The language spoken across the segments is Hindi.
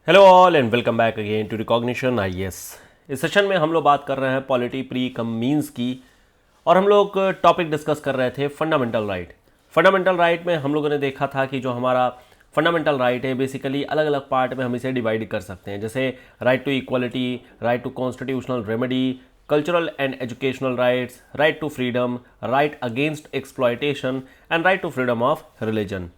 Hello all and welcome back again to recognition IAS. इस सेशन में हम लोग बात कर रहे हैं पॉलिटी प्री कम मीन्स की, और हम लोग टॉपिक डिस्कस कर रहे थे फंडामेंटल राइट। फंडामेंटल राइट में हम लोगों ने देखा था कि जो हमारा फंडामेंटल राइट है बेसिकली अलग अलग पार्ट में हम इसे डिवाइड कर सकते हैं, जैसे right to equality, right to constitutional remedy, cultural and educational rights, right to freedom, right against exploitation and right to freedom of religion.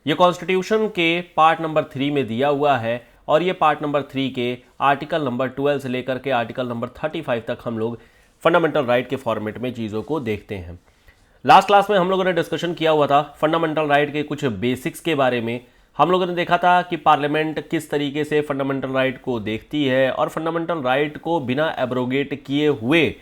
ये कॉन्स्टिट्यूशन के पार्ट नंबर 3 में दिया हुआ है, और ये पार्ट नंबर 3 के आर्टिकल नंबर 12 से लेकर के आर्टिकल नंबर 35 तक हम लोग फंडामेंटल राइट के फॉर्मेट में चीज़ों को देखते हैं। लास्ट क्लास में हम लोगों ने डिस्कशन किया हुआ था फंडामेंटल राइट के कुछ बेसिक्स के बारे में। हम लोगों ने देखा था कि पार्लियामेंट किस तरीके से फंडामेंटल राइट को देखती है, और फंडामेंटल राइट को बिना एब्रोगेट किए हुए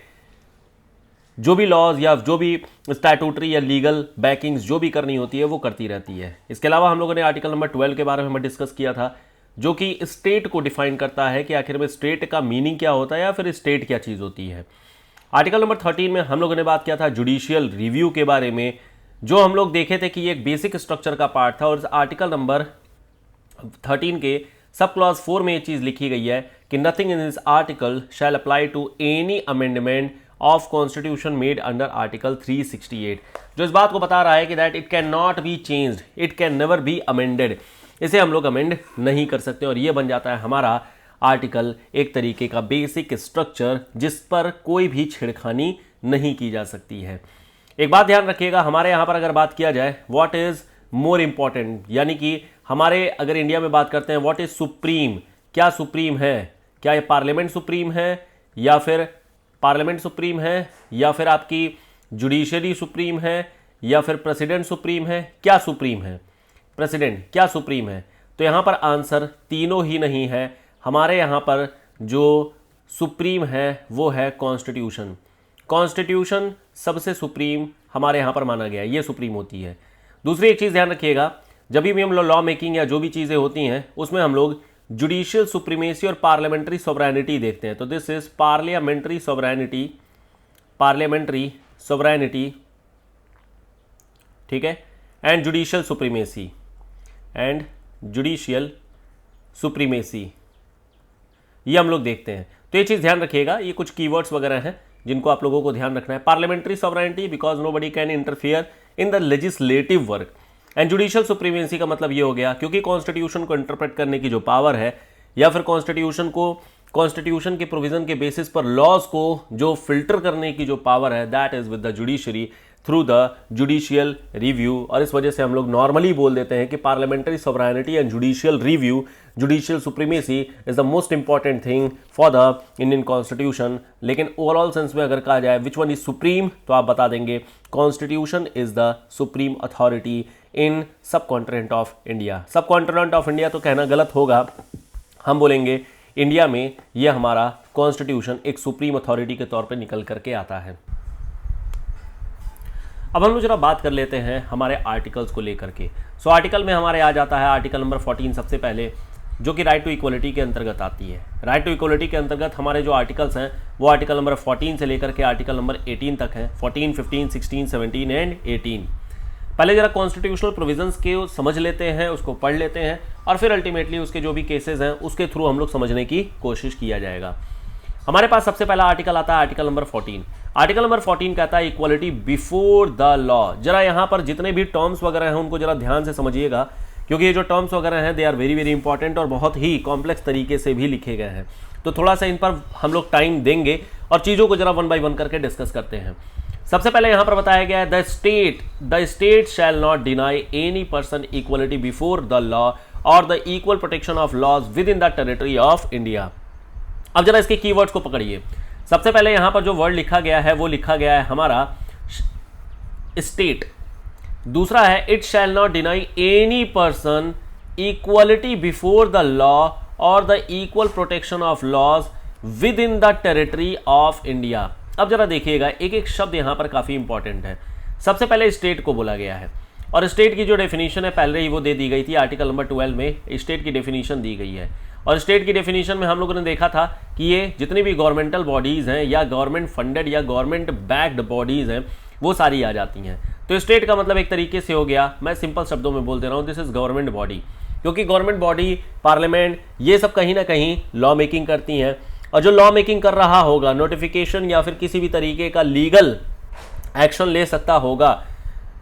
जो भी लॉज या जो भी स्टैट्यूटरी या लीगल बैकिंग्स जो भी करनी होती है वो करती रहती है। इसके अलावा हम लोगों ने आर्टिकल नंबर 12 के बारे में डिस्कस किया था, जो कि स्टेट को डिफाइन करता है कि आखिर में स्टेट का मीनिंग क्या होता है या फिर स्टेट क्या चीज़ होती है। आर्टिकल नंबर 13 में हम लोगों ने बात किया था जुडिशियल रिव्यू के बारे में, जो हम लोग देखे थे कि ये एक बेसिक स्ट्रक्चर का पार्ट था, और इस आर्टिकल नंबर 13 के सब क्लॉज 4 में ये चीज़ लिखी गई है कि nothing in this article shall apply to any amendment of constitution made under article 368, जो इस बात को बता रहा है कि that it can not be changed, it can never be amended. इसे हम लोग अमेंड नहीं कर सकते, और ये बन जाता है हमारा आर्टिकल एक तरीके का बेसिक स्ट्रक्चर जिस पर कोई भी छेड़खानी नहीं की जा सकती है। एक बात ध्यान रखिएगा, हमारे यहाँ पर अगर बात किया जाए व्हाट इज मोर इंपॉर्टेंट, यानी कि हमारे अगर इंडिया में बात करते हैं व्हाट इज सुप्रीम, क्या सुप्रीम है, क्या ये पार्लियामेंट सुप्रीम है, या फिर पार्लियामेंट सुप्रीम है, या फिर आपकी जुडिशरी सुप्रीम है, या फिर प्रेसिडेंट सुप्रीम है, क्या सुप्रीम है, प्रेसिडेंट क्या सुप्रीम है। तो यहाँ पर आंसर तीनों ही नहीं है। हमारे यहाँ पर जो सुप्रीम है वो है कॉन्स्टिट्यूशन। कॉन्स्टिट्यूशन सबसे सुप्रीम हमारे यहाँ पर माना गया है, ये सुप्रीम होती है। दूसरी एक चीज़ ध्यान रखिएगा, जब भी हम लॉ मेकिंग या जो भी चीज़ें होती हैं उसमें हम लोग जुडिशियल सुप्रीमेसी और पार्लियामेंट्री सोवरेनिटी देखते हैं। तो this is parliamentary sovereignty, parliamentary sovereignty, ठीक है, and judicial supremacy, and judicial supremacy, ये हम लोग देखते हैं। तो ये चीज़ ध्यान रखिएगा, ये कुछ कीवर्ड्स वगैरह हैं जिनको आप लोगों को ध्यान रखना है। Parliamentary sovereignty because nobody can interfere in the legislative work, and judicial supremacy का मतलब ये हो गया क्योंकि कॉन्स्टिट्यूशन को इंटरप्रेट करने की जो पावर है, या फिर कॉन्स्टिट्यूशन के प्रोविजन के बेसिस पर लॉज को जो फिल्टर करने की जो पावर है, that is with the judiciary through the judicial review. और इस वजह से हम लोग नॉर्मली बोल देते हैं कि parliamentary sovereignty and judicial review, judicial supremacy is the most important thing for the Indian constitution. लेकिन ओवरऑल सेंस में अगर कहा जाए विच वन इज सुप्रीम, तो आप बता देंगे constitution is the supreme authority in सब कॉन्टिनेंट ऑफ इंडिया। सब कॉन्टिनेंट ऑफ इंडिया तो कहना गलत होगा, हम बोलेंगे इंडिया में यह हमारा कॉन्स्टिट्यूशन एक सुप्रीम अथॉरिटी के तौर पे निकल करके आता है। अब हम लोग जरा बात कर लेते हैं हमारे आर्टिकल्स को लेकर के। सो आर्टिकल में हमारे आ जाता है आर्टिकल नंबर 14 सबसे पहले, जो कि राइट टू इक्वलिटी के अंतर्गत आती है। राइट टू इक्वलिटी के अंतर्गत हमारे जो आर्टिकल्स हैं वो आर्टिकल नंबर 14 से लेकर के आर्टिकल नंबर 18 तक हैं। 14, 15, 16, 17 एंड 18। पहले जरा कॉन्स्टिट्यूशनल प्रोविजंस के समझ लेते हैं, उसको पढ़ लेते हैं, और फिर अल्टीमेटली उसके जो भी केसेस हैं उसके थ्रू हम लोग समझने की कोशिश किया जाएगा। हमारे पास सबसे पहला आर्टिकल आता है आर्टिकल नंबर 14। आर्टिकल नंबर 14 कहता है इक्वलिटी बिफोर द लॉ। जरा यहाँ पर जितने भी टर्म्स वगैरह हैं उनको जरा ध्यान से समझिएगा, क्योंकि ये जो टर्म्स वगैरह हैं they are very very important और बहुत ही कॉम्प्लेक्स तरीके से भी लिखे गए हैं। तो थोड़ा सा इन पर हम लोग टाइम देंगे और चीज़ों को जरा वन बाय वन करके डिस्कस करते हैं। सबसे पहले यहाँ पर बताया गया है the state shall not deny any person equality before the law और the equal protection of laws within the territory of India. अब जरा इसके कीवर्ड्स को पकड़िए। सबसे पहले यहां पर जो वर्ड लिखा गया है वो लिखा गया है हमारा स्टेट। दूसरा है it shall not deny any person equality before the law और the equal protection of laws within the territory of India. अब जरा देखिएगा, एक एक शब्द यहां पर काफी इंपॉर्टेंट है। सबसे पहले स्टेट को बोला गया है, और स्टेट की जो डेफिनेशन है पहले ही वो दे दी गई थी। आर्टिकल नंबर 12 में स्टेट की डेफिनेशन दी गई है, और स्टेट की डेफिनेशन में हम लोगों ने देखा था कि ये जितनी भी गवर्नमेंटल बॉडीज़ हैं या गवर्नमेंट फंडेड या गवर्नमेंट बैक्ड बॉडीज़ हैं वो सारी आ जाती हैं। तो स्टेट का मतलब एक तरीके से हो गया, मैं सिंपल शब्दों में बोल दे रहा हूँ, दिस इज गवर्नमेंट बॉडी। क्योंकि गवर्नमेंट बॉडी, पार्लियामेंट, ये सब कहीं ना कहीं लॉ मेकिंग करती हैं, और जो लॉ मेकिंग कर रहा होगा, नोटिफिकेशन या फिर किसी भी तरीके का लीगल एक्शन ले सकता होगा,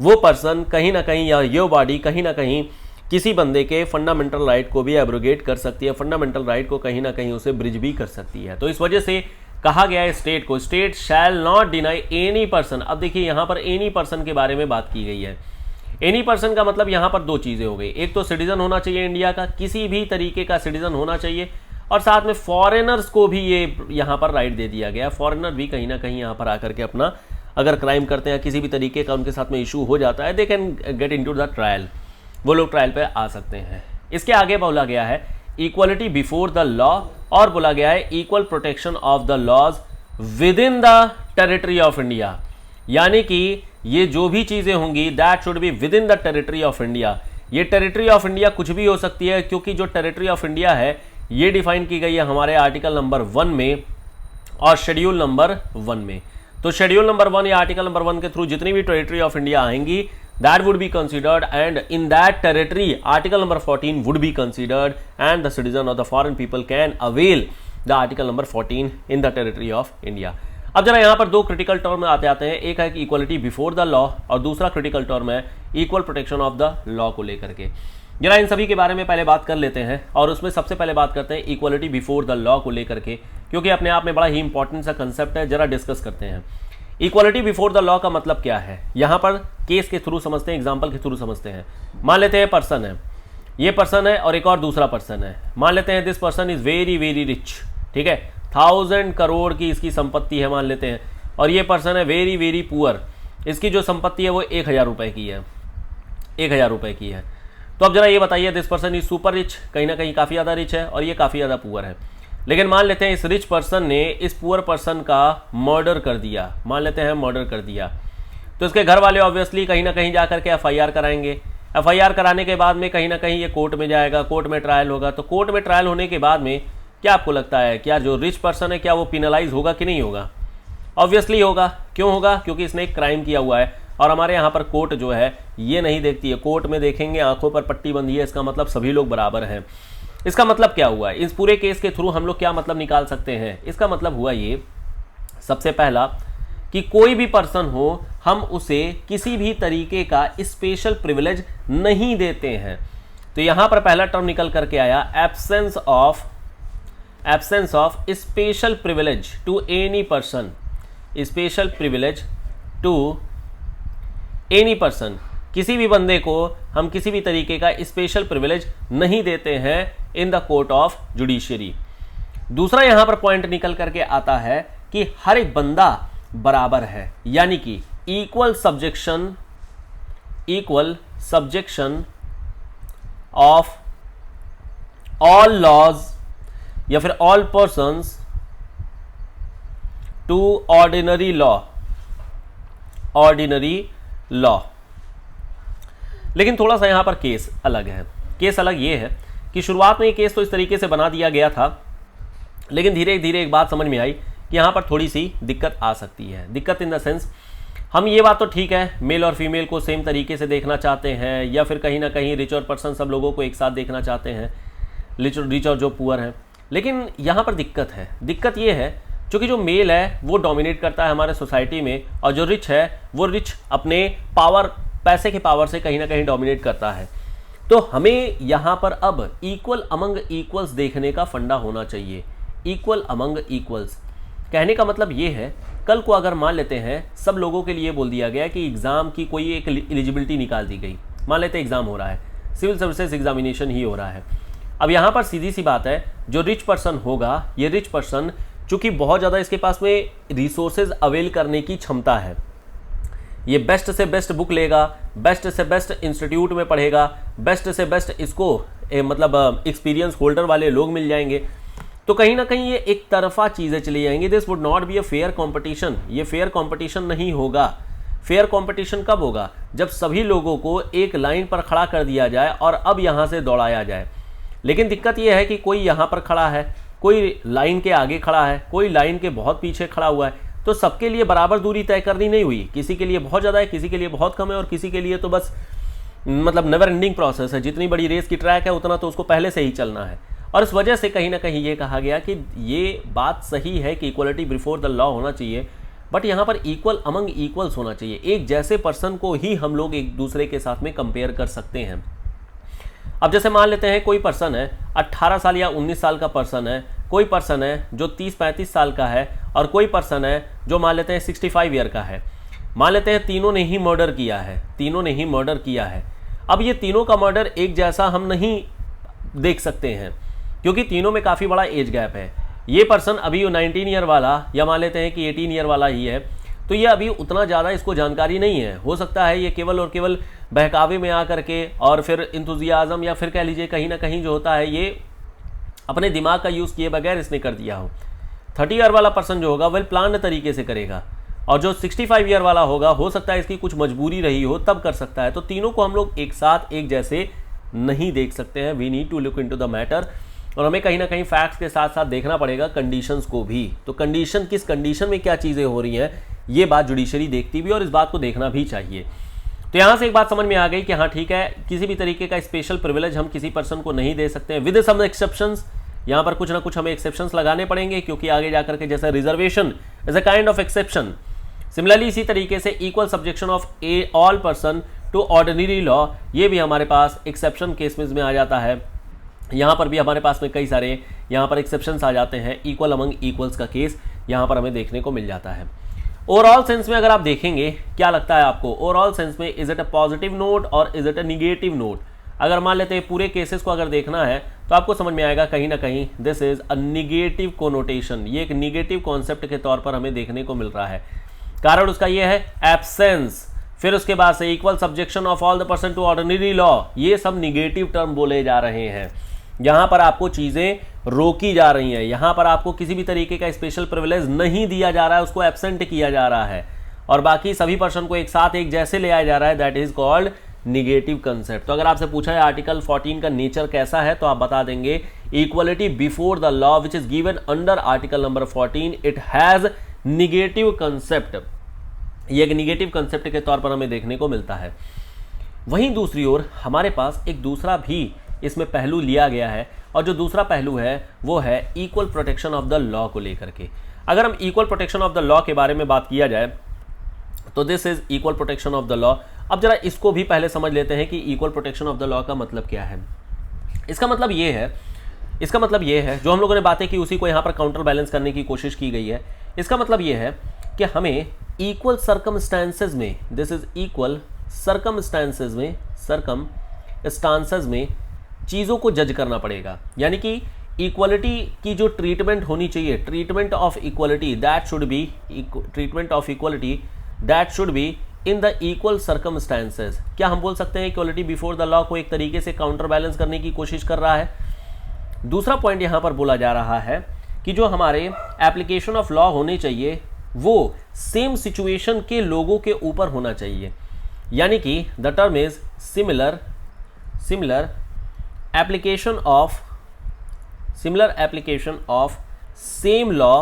वो पर्सन कहीं ना कहीं, या ये बॉडी कहीं ना कहीं किसी बंदे के फंडामेंटल राइट को भी एब्रोगेट कर सकती है, फंडामेंटल राइट को कहीं ना कहीं उसे ब्रिज भी कर सकती है। तो इस वजह से कहा गया है स्टेट को, state shall not deny any person. अब देखिए यहाँ पर एनी पर्सन के बारे में बात की गई है। एनी पर्सन का मतलब यहाँ पर दो चीज़ें हो गई, एक तो सिटीजन होना चाहिए इंडिया का, किसी भी तरीके का सिटीजन होना चाहिए, और साथ में फॉरेनर्स को भी ये यहाँ पर राइट दे दिया गया। फॉरेनर भी कहीं ना कहीं यहाँ पर आकर के अपना अगर क्राइम करते हैं, किसी भी तरीके का उनके साथ में इशू हो जाता है, they can get into the trial, वो लोग ट्रायल पे आ सकते हैं। इसके आगे बोला गया है इक्वलिटी बिफोर द लॉ, और बोला गया है equal protection of the laws within the territory of India, यानी कि ये जो भी चीजें होंगी that should be within the territory of India. ये टेरिटरी ऑफ इंडिया कुछ भी हो सकती है, क्योंकि जो टेरिटरी ऑफ इंडिया है ये डिफाइन की गई है हमारे आर्टिकल नंबर 1 में और शेड्यूल नंबर 1 में। तो शेड्यूल नंबर 1 या आर्टिकल नंबर 1 के थ्रू जितनी भी टेरिटरी ऑफ इंडिया आएंगी that would be considered, and in that territory article number 14 would be considered, and the citizen of the foreign people can avail the article number 14 in the territory of India. अब जरा यहाँ पर दो क्रिटिकल टर्म आते हैं, एक है इक्वलिटी बिफोर द लॉ और दूसरा क्रिटिकल टर्म है equal protection of the law को लेकर के। जरा इन सभी के बारे में पहले बात कर लेते हैं, और उसमें सबसे पहले बात करते हैं इक्वलिटी बिफोर द लॉ को लेकर के, क्योंकि अपने आप में बड़ा ही इंपॉर्टेंट सा कंसेप्ट है। जरा डिस्कस करते हैं इक्वलिटी बिफोर द लॉ का मतलब क्या है। यहाँ पर केस के थ्रू समझते हैं, एग्जाम्पल के थ्रू समझते हैं। मान लेते हैं पर्सन है, ये पर्सन है और एक और दूसरा पर्सन है। मान लेते हैं this person is very very rich, ठीक है, 1000 करोड़ की इसकी संपत्ति है मान लेते हैं, और ये पर्सन है वेरी वेरी पुअर, इसकी जो संपत्ति है वो 1000 रुपए की है, 1000 रुपए की है। तो अब जरा ये बताइए, this person is super rich, कहीं ना कहीं काफ़ी ज़्यादा रिच है, और ये काफ़ी ज़्यादा पुअर है। लेकिन मान लेते हैं इस रिच पर्सन ने इस पुअर पर्सन का मर्डर कर दिया, मान लेते हैं मर्डर कर दिया, तो इसके घर वाले ऑब्वियसली कहीं ना कहीं जाकर के FIR कराएंगे। FIR कराने के बाद में कहीं ना कहीं ये कोर्ट में जाएगा, कोर्ट में ट्रायल होगा। तो कोर्ट में ट्रायल होने के बाद में क्या आपको लगता है, क्या जो रिच पर्सन है क्या वो पिनलाइज होगा कि नहीं होगा? ऑब्वियसली होगा। क्यों होगा? क्योंकि इसने एक क्राइम किया हुआ है, और हमारे यहाँ पर कोर्ट जो है ये नहीं देखती है। कोर्ट में देखेंगे आंखों पर पट्टी बंधी है, इसका मतलब सभी लोग बराबर हैं। इसका मतलब क्या हुआ है? इस पूरे केस के थ्रू हम लोग क्या मतलब निकाल सकते हैं? इसका मतलब हुआ ये, सबसे पहला कि कोई भी पर्सन हो हम उसे किसी भी तरीके का स्पेशल प्रिविलेज नहीं देते हैं। तो यहां पर पहला टर्म निकल करके आया absence of special privilege to any person, special privilege to any person. किसी भी बंदे को हम किसी भी तरीके का स्पेशल प्रिविलेज नहीं देते हैं in the court of judiciary. दूसरा यहां पर पॉइंट निकल करके आता है कि हर एक बंदा बराबर है, यानी कि equal subjection of all laws या फिर all persons to ordinary law. लेकिन थोड़ा सा यहां पर केस अलग है। केस अलग ये है कि शुरुआत में ये केस तो इस तरीके से बना दिया गया था, लेकिन धीरे धीरे एक बात समझ में आई कि यहाँ पर थोड़ी सी दिक्कत आ सकती है। दिक्कत इन द सेंस, हम ये बात तो ठीक है मेल और फीमेल को सेम तरीके से देखना चाहते हैं, या फिर कहीं ना कहीं रिच और पर्सन सब लोगों को एक साथ देखना चाहते हैं, रिच और जो पुअर हैं। लेकिन यहाँ पर दिक्कत है। दिक्कत ये है क्योंकि जो मेल है वो डोमिनेट करता है हमारे सोसाइटी में, और जो रिच है वो रिच अपने पावर, पैसे के पावर से कहीं ना कहीं डोमिनेट करता है। तो हमें यहाँ पर अब इक्वल अमंग इक्वल्स देखने का फंडा होना चाहिए। इक्वल अमंग इक्वल्स कहने का मतलब ये है, कल को अगर मान लेते हैं सब लोगों के लिए बोल दिया गया कि एग्ज़ाम की कोई एक एलिजिबिलिटी निकाल दी गई, मान लेते हैं एग्ज़ाम हो रहा है, सिविल सर्विसेज एग्जामिनेशन ही हो रहा है। अब यहाँ पर सीधी सी बात है, जो रिच पर्सन होगा, ये रिच पर्सन चूँकि बहुत ज़्यादा इसके पास में रिसोर्सेज अवेल करने की क्षमता है, ये बेस्ट से बेस्ट बुक लेगा, बेस्ट से बेस्ट इंस्टीट्यूट में पढ़ेगा, बेस्ट से बेस्ट इसको मतलब एक्सपीरियंस होल्डर वाले लोग मिल जाएंगे। तो कहीं ना कहीं ये एक तरफा चीज़ें चली जाएंगी। This would not be a fair competition. ये फेयर कंपटीशन नहीं होगा। फेयर कंपटीशन कब होगा? जब सभी लोगों को एक लाइन पर खड़ा कर दिया जाए और अब यहाँ से दौड़ाया जाए। लेकिन दिक्कत यह है कि कोई यहाँ पर खड़ा है, कोई लाइन के आगे खड़ा है, कोई लाइन के बहुत पीछे खड़ा हुआ है, तो सबके लिए बराबर दूरी तय करनी नहीं हुई। किसी के लिए बहुत ज़्यादा है, किसी के लिए बहुत कम है, और किसी के लिए तो बस मतलब नेवर एंडिंग प्रोसेस है, जितनी बड़ी रेस की ट्रैक है उतना तो उसको पहले से ही चलना है। और इस वजह से कहीं ना कहीं ये कहा गया कि ये बात सही है कि इक्वलिटी बिफोर द लॉ होना चाहिए, बट यहाँ पर इक्वल अमंग इक्वल्स होना चाहिए। एक जैसे पर्सन को ही हम लोग एक दूसरे के साथ में कंपेयर कर सकते हैं। अब जैसे मान लेते हैं कोई पर्सन है 18 साल या 19 साल का पर्सन है, कोई पर्सन है जो 30-35 साल का है, और कोई पर्सन है जो मान लेते हैं 65 ईयर का है। मान लेते हैं तीनों ने ही मर्डर किया है, तीनों ने ही मर्डर किया है। अब ये तीनों का मर्डर एक जैसा हम नहीं देख सकते हैं, क्योंकि तीनों में काफ़ी बड़ा एज गैप है। ये पर्सन अभी 19 ईयर वाला, या मान लेते हैं कि 18 ईयर वाला ही है, तो ये अभी उतना ज़्यादा इसको जानकारी नहीं है। हो सकता है ये केवल और केवल बहकावे में आकर के और फिर इंथुजियाज़म या फिर कह लीजिए कहीं ना कहीं जो होता है ये अपने दिमाग का यूज़ किए बगैर इसने कर दिया हो। 30 ईयर वाला पर्सन जो होगा वेल प्लान्ड तरीके से करेगा, और जो 65 ईयर वाला होगा हो सकता है इसकी कुछ मजबूरी रही हो तब कर सकता है। तो तीनों को हम लोग एक साथ एक जैसे नहीं देख सकते हैं। We need to look into the matter, और हमें कहीं ना कहीं फैक्ट्स के साथ साथ देखना पड़ेगा कंडीशंस को भी। तो कंडीशन, किस कंडीशन में क्या चीज़ें हो रही हैं, ये बात जुडिशरी देखती भी, और इस बात को देखना भी चाहिए। तो यहाँ से एक बात समझ में आ गई कि हाँ ठीक है, किसी भी तरीके का स्पेशल प्रिविलेज हम किसी पर्सन को नहीं दे सकते हैं, विद सम एक्सेप्शंस। यहाँ पर कुछ ना कुछ हमें एक्सेप्शंस लगाने पड़ेंगे, क्योंकि आगे जाकर के जैसे reservation is a kind of exception, similarly इसी तरीके से equal subjection of a all person to ordinary law, ये भी हमारे पास एक्सेप्शन केसेस में आ जाता है। यहाँ पर भी हमारे पास में कई सारे यहाँ पर एक्सेप्शंस आ जाते हैं। इक्वल अमंग इक्वल्स का केस यहाँ पर हमें देखने को मिल जाता है। ओवरऑल सेंस में अगर आप देखेंगे, क्या लगता है आपको ओवरऑल सेंस में, is it a positive note और is it a negative note? अगर मान लेते हैं पूरे केसेस को अगर देखना है तो आपको समझ में आएगा कहीं ना कहीं this is a negative connotation, ये एक निगेटिव कॉन्सेप्ट के तौर पर हमें देखने को मिल रहा है। कारण उसका ये है एब्सेंस, फिर उसके बाद से equal subjection of all the person to ordinary law, ये सब निगेटिव टर्म बोले जा रहे हैं। यहाँ पर आपको चीज़ें रोकी जा रही हैं, यहाँ पर आपको किसी भी तरीके का स्पेशल प्रिविलेज नहीं दिया जा रहा है, उसको एब्सेंट किया जा रहा है, और बाकी सभी पर्सन को एक साथ एक जैसे ले आया जा रहा है। That is called negative concept. तो अगर आपसे पूछा है आर्टिकल 14 का नेचर कैसा है, तो आप बता देंगे equality before the law which is given under article number 14, it has negative concept. ये एक निगेटिव कंसेप्ट के तौर पर हमें देखने को मिलता है। वहीं दूसरी ओर हमारे पास एक दूसरा भी इसमें पहलू लिया गया है, और जो दूसरा पहलू है वो है equal protection of the law को लेकर के। अगर हम equal protection of the law के बारे में बात किया जाए तो this is equal protection of the law. अब जरा इसको भी पहले समझ लेते हैं कि equal protection of the law का मतलब क्या है। इसका मतलब ये है, जो हम लोगों ने बातें की उसी को यहाँ पर काउंटर बैलेंस करने की कोशिश की गई है। इसका मतलब ये है कि हमें इक्वल सर्कमस्टांसेस में, दिस इज इक्वल सर्कमस्टांसेस में चीज़ों को जज करना पड़ेगा। यानी कि इक्वलिटी की जो ट्रीटमेंट होनी चाहिए, treatment of equality that should be in the equal circumstances. क्या हम बोल सकते हैं इक्वलिटी बिफोर द लॉ को एक तरीके से काउंटर बैलेंस करने की कोशिश कर रहा है? दूसरा पॉइंट यहाँ पर बोला जा रहा है कि जो हमारे एप्लीकेशन ऑफ लॉ होने चाहिए वो सेम सिचुएशन के लोगों के ऊपर होना चाहिए। यानी कि the term is similar application of same law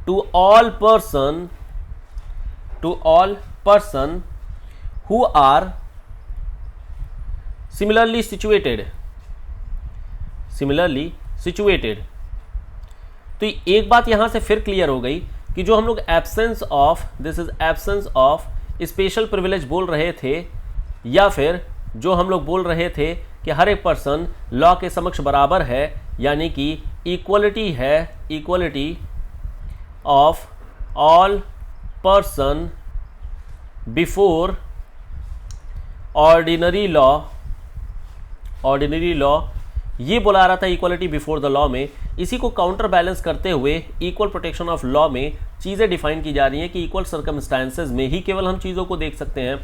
to all person who are similarly situated। तो एक बात यहां से फिर क्लियर हो गई कि जो हम लोग एब्सेंस ऑफ स्पेशल प्रिविलेज बोल रहे थे, या फिर जो हम लोग बोल रहे थे कि हर एक पर्सन लॉ के समक्ष बराबर है, यानी कि इक्वलिटी है, equality of all person before ordinary law, ये बोला रहा था इक्वलिटी बिफोर द लॉ में। इसी को काउंटर बैलेंस करते हुए इक्वल प्रोटेक्शन ऑफ लॉ में चीज़ें डिफाइन की जा रही हैं कि इक्वल सर्कमस्टांसेस में ही केवल हम चीज़ों को देख सकते हैं,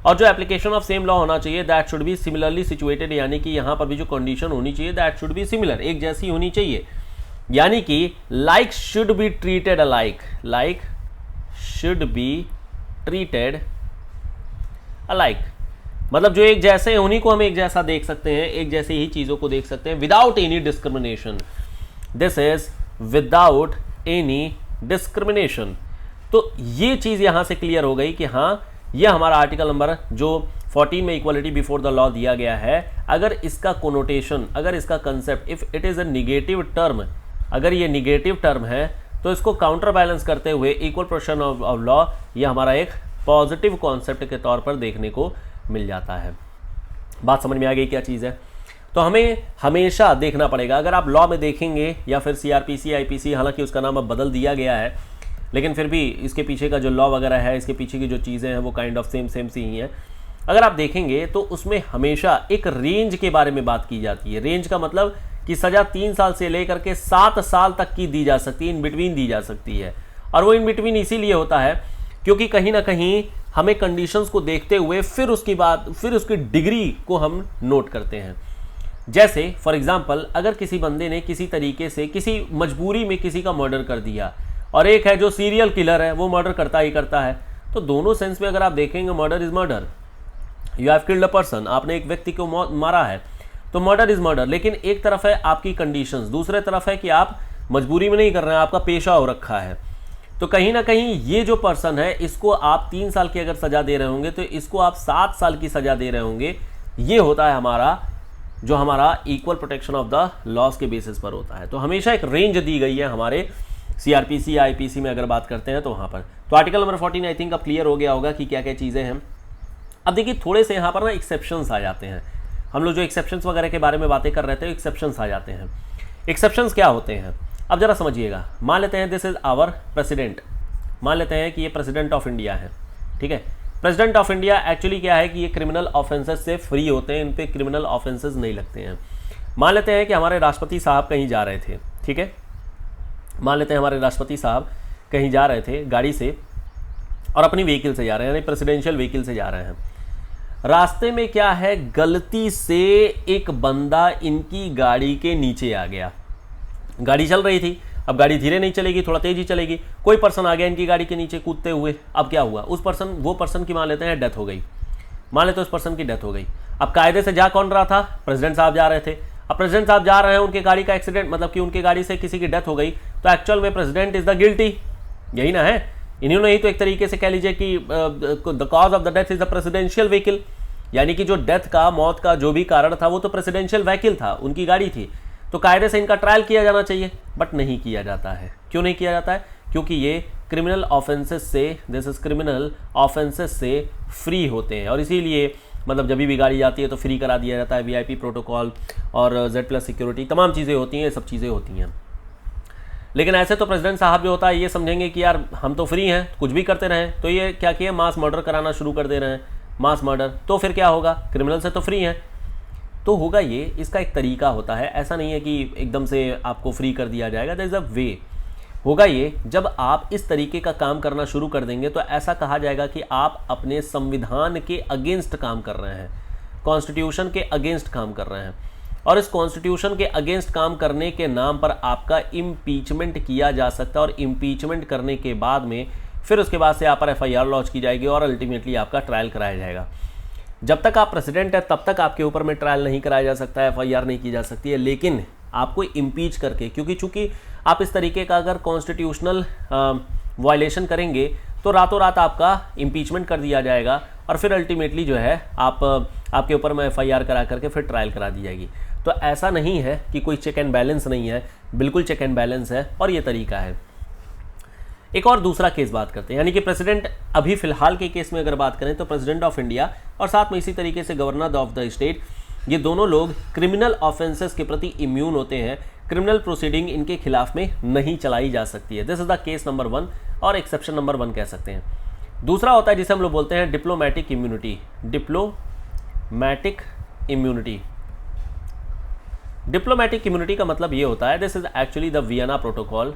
और जो एप्लीकेशन ऑफ सेम लॉ होना चाहिए that should B similarly situated. यानी कि यहाँ पर भी जो कंडीशन होनी चाहिए दैट शुड बी सिमिलर, एक जैसी होनी चाहिए। यानी कि like should be treated alike, like should be treated alike, मतलब जो एक जैसे हैं उन्हीं को हम एक जैसा देख सकते हैं, एक जैसे ही चीज़ों को देख सकते हैं without any discrimination. This is without any discrimination. तो ये चीज़ यहाँ से क्लियर हो गई कि हाँ ये हमारा आर्टिकल नंबर जो 14 में इक्वालिटी बिफोर द लॉ दिया गया है, अगर इसका कोनोटेशन, अगर इसका concept if it is a negative term, अगर ये निगेटिव टर्म है तो इसको काउंटर बैलेंस करते हुए इक्वल प्रोटेक्शन ऑफ लॉ ये हमारा एक पॉजिटिव कॉन्सेप्ट के तौर पर देखने को मिल जाता है। बात समझ में आ गई क्या चीज़ है? तो हमें हमेशा देखना पड़ेगा, अगर आप लॉ में देखेंगे या फिर सीआरपीसी आईपीसी, हालांकि उसका नाम अब बदल दिया गया है, लेकिन फिर भी इसके पीछे का जो लॉ वगैरह है, इसके पीछे की जो चीज़ें हैं वो काइंड ऑफ सेम सी ही हैं। अगर आप देखेंगे तो उसमें हमेशा एक रेंज के बारे में बात की जाती है। रेंज का मतलब कि सज़ा 3 साल से लेकर के 7 साल तक की दी जा सकती है, इन बिटवीन दी जा सकती है। और वो इन बिटवीन इसीलिए होता है क्योंकि कहीं ना कहीं हमें कंडीशंस को देखते हुए फिर उसकी डिग्री को हम नोट करते हैं। जैसे फॉर एग्जांपल, अगर किसी बंदे ने किसी तरीके से किसी मजबूरी में किसी का मर्डर कर दिया, और एक है जो सीरियल किलर है, वो मर्डर करता ही करता है, तो दोनों सेंस में अगर आप देखेंगे murder is murder, you have killed a person, आपने एक व्यक्ति को मारा है, तो मर्डर इज मर्डर। लेकिन एक तरफ है आपकी कंडीशंस, दूसरे तरफ है कि आप मजबूरी में नहीं कर रहे हैं, आपका पेशा हो रखा है। तो कहीं ना कहीं ये जो पर्सन है, इसको आप 3 साल की अगर सजा दे रहे होंगे तो इसको आप 7 साल की सजा दे रहे होंगे। ये होता है हमारा equal protection of the loss के बेसिस पर होता है। तो हमेशा एक रेंज दी गई है हमारे सीआरपीसी आईपीसी में अगर बात करते हैं तो वहाँ पर। तो आर्टिकल नंबर 14 आई थिंक अब क्लियर हो गया होगा कि क्या क्या चीज़ें हैं। अब देखिए थोड़े से यहाँ पर ना एक्सेप्शंस आ जाते हैं। हम लोग जो एक्सेप्शंस वगैरह के बारे में बातें कर रहे थे, एक्सेप्शंस आ जाते हैं। एक्सेप्शंस क्या होते हैं अब जरा समझिएगा। मान लेते हैं दिस इज आवर प्रेसिडेंट, मान लेते हैं कि ये प्रेसिडेंट ऑफ इंडिया है, ठीक है। प्रेसिडेंट ऑफ इंडिया एक्चुअली क्या है कि ये क्रिमिनल ऑफेंसेस से फ्री होते हैं, इन पे क्रिमिनल ऑफेंसेस नहीं लगते हैं। मान लेते हैं कि हमारे राष्ट्रपति साहब कहीं जा रहे थे, ठीक है, मान लेते हैं हमारे राष्ट्रपति साहब कहीं जा रहे थे गाड़ी से और अपनी व्हीकल से जा रहे हैं, यानी प्रेसिडेंशियल व्हीकल से जा रहे हैं। रास्ते में क्या है, गलती से एक बंदा इनकी गाड़ी के नीचे आ गया। गाड़ी चल रही थी, अब गाड़ी धीरे नहीं चलेगी, थोड़ा तेज ही चलेगी। कोई पर्सन आ गया इनकी गाड़ी के नीचे कूदते हुए। अब क्या हुआ, वो पर्सन की मान लेते हैं डेथ हो गई, मान लेते हैं उस पर्सन की डेथ हो गई। अब कायदे से जा कौन रहा था, प्रेसिडेंट साहब जा रहे थे। अब प्रेसिडेंट साहब जा रहे हैं, उनकी गाड़ी का एक्सीडेंट, मतलब कि उनकी गाड़ी से किसी की डेथ हो गई, तो एक्चुअल में प्रेसिडेंट इज द गिल्टी, यही ना है। इन्होंने ही तो एक तरीके से कह लीजिए कि the cause of the death is the presidential vehicle, यानी कि जो डेथ का, मौत का जो भी कारण था वो तो प्रेसिडेंशियल व्हीकल था, उनकी गाड़ी थी। तो कायदे से इनका ट्रायल किया जाना चाहिए, बट नहीं किया जाता है। क्यों नहीं किया जाता है? क्योंकि ये क्रिमिनल ऑफेंसेस से, दिस इज क्रिमिनल ऑफेंसेस से फ्री होते हैं। और इसीलिए मतलब जब भी गाड़ी जाती है तो फ्री करा दिया जाता है, वीआईपी प्रोटोकॉल और Z+ सिक्योरिटी, तमाम चीज़ें होती हैं, ये सब चीज़ें होती हैं। लेकिन ऐसे तो प्रेसिडेंट साहब जो होता है ये समझेंगे कि यार हम तो फ्री हैं, कुछ भी करते रहें। तो ये क्या किया, मास मर्डर कराना शुरू कर दे रहे हैं, मास मर्डर। तो फिर क्या होगा, क्रिमिनल से तो फ्री हैं, तो होगा ये। इसका एक तरीका होता है, ऐसा नहीं है कि एकदम से आपको फ्री कर दिया जाएगा, देयर इज अ वे। होगा ये, जब आप इस तरीके का काम करना शुरू कर देंगे तो ऐसा कहा जाएगा कि आप अपने संविधान के अगेंस्ट काम कर रहे हैं, कॉन्स्टिट्यूशन के अगेंस्ट काम कर रहे हैं। और इस कॉन्स्टिट्यूशन के अगेंस्ट काम करने के नाम पर आपका इम्पीचमेंट किया जा सकता है, और इम्पीचमेंट करने के बाद में फिर उसके बाद से आप पर FIR लॉन्च की जाएगी और अल्टीमेटली आपका ट्रायल कराया जाएगा। जब तक आप प्रेसिडेंट है तब तक आपके ऊपर में ट्रायल नहीं कराया जा सकता है, FIR नहीं की जा सकती है। लेकिन आपको इम्पीच करके, क्योंकि चूंकि आप इस तरीके का अगर कॉन्स्टिट्यूशनल वायलेशन करेंगे तो रातों रात आपका इम्पीचमेंट कर दिया जाएगा, और फिर अल्टीमेटली जो है आपके ऊपर में FIR करा करके फिर ट्रायल करा दी जाएगी। तो ऐसा नहीं है कि कोई चेक एंड बैलेंस नहीं है, बिल्कुल चेक एंड बैलेंस है, और ये तरीका है। एक और दूसरा केस बात करते हैं, यानी कि प्रेसिडेंट, अभी फिलहाल के केस में अगर बात करें तो प्रेसिडेंट ऑफ इंडिया और साथ में इसी तरीके से गवर्नर ऑफ द स्टेट, ये दोनों लोग क्रिमिनल ऑफेंसेस के प्रति इम्यून होते हैं। क्रिमिनल प्रोसीडिंग इनके खिलाफ में नहीं चलाई जा सकती है। This is the case number 1 और एक्सेप्शन नंबर 1 कह सकते हैं। दूसरा होता है जिसे हम लोग बोलते हैं diplomatic immunity. Diplomatic immunity, diplomatic immunity का मतलब ये होता है, this is actually the Vienna protocol.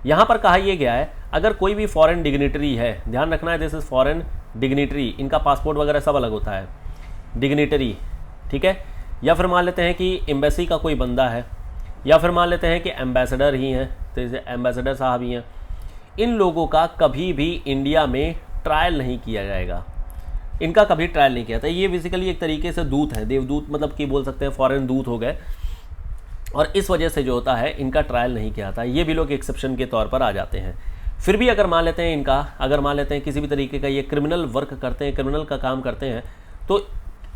यहाँ पर कहा यह गया है, अगर कोई भी फॉरेन डिग्निटरी है, ध्यान रखना है दिस इज फॉरेन डिग्निटरी, इनका पासपोर्ट वगैरह सब अलग होता है, डिग्निटरी, ठीक है। या फिर मान लेते हैं कि एम्बेसी का कोई बंदा है, या फिर मान लेते हैं कि एम्बेसडर ही हैं, तो जैसे एम्बेसडर साहब ही हैं। इन लोगों का कभी भी इंडिया में ट्रायल नहीं किया जाएगा, इनका कभी ट्रायल नहीं किया था। ये बेसिकली एक तरीके से दूत है, देवदूत, मतलब कि बोल सकते हैं फॉरेन दूत हो गए, और इस वजह से जो होता है इनका ट्रायल नहीं किया था। ये भी लोग एक्सेप्शन के तौर पर आ जाते हैं। फिर भी अगर मान लेते हैं अगर मान लेते हैं किसी भी तरीके का ये क्रिमिनल वर्क करते हैं, क्रिमिनल का काम करते हैं, तो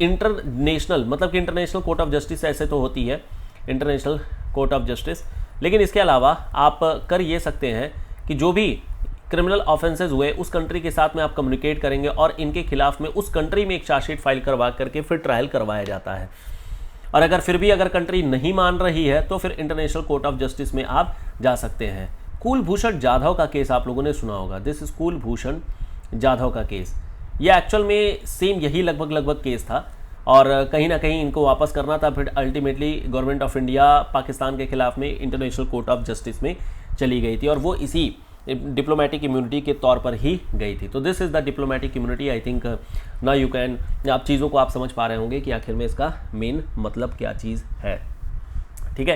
इंटरनेशनल मतलब कि इंटरनेशनल कोर्ट ऑफ जस्टिस ऐसे तो होती है, इंटरनेशनल कोर्ट ऑफ जस्टिस, लेकिन इसके अलावा आप कर ये सकते हैं कि जो भी क्रिमिनल ऑफेंसेस हुए उस कंट्री के साथ में आप कम्युनिकेट करेंगे और इनके खिलाफ में उस कंट्री में एक चार्जशीट फाइल करवा करके फिर ट्रायल करवाया जाता है। और अगर फिर भी अगर कंट्री नहीं मान रही है तो फिर इंटरनेशनल कोर्ट ऑफ जस्टिस में आप जा सकते हैं। कुलभूषण जाधव का केस आप लोगों ने सुना होगा, दिस इज कुलभूषण जाधव का केस। ये एक्चुअल में सेम यही लगभग केस था और कहीं ना कहीं इनको वापस करना था, फिर ultimately government of India Pakistan के खिलाफ में इंटरनेशनल कोर्ट ऑफ जस्टिस में चली गई थी और वो इसी डिप्लोमेटिक इम्यूनिटी के तौर पर ही गई थी। तो this is the diplomatic immunity. I think now you can, आप चीज़ों को आप समझ पा रहे होंगे कि आखिर में इसका मेन मतलब क्या चीज़ है। ठीक है,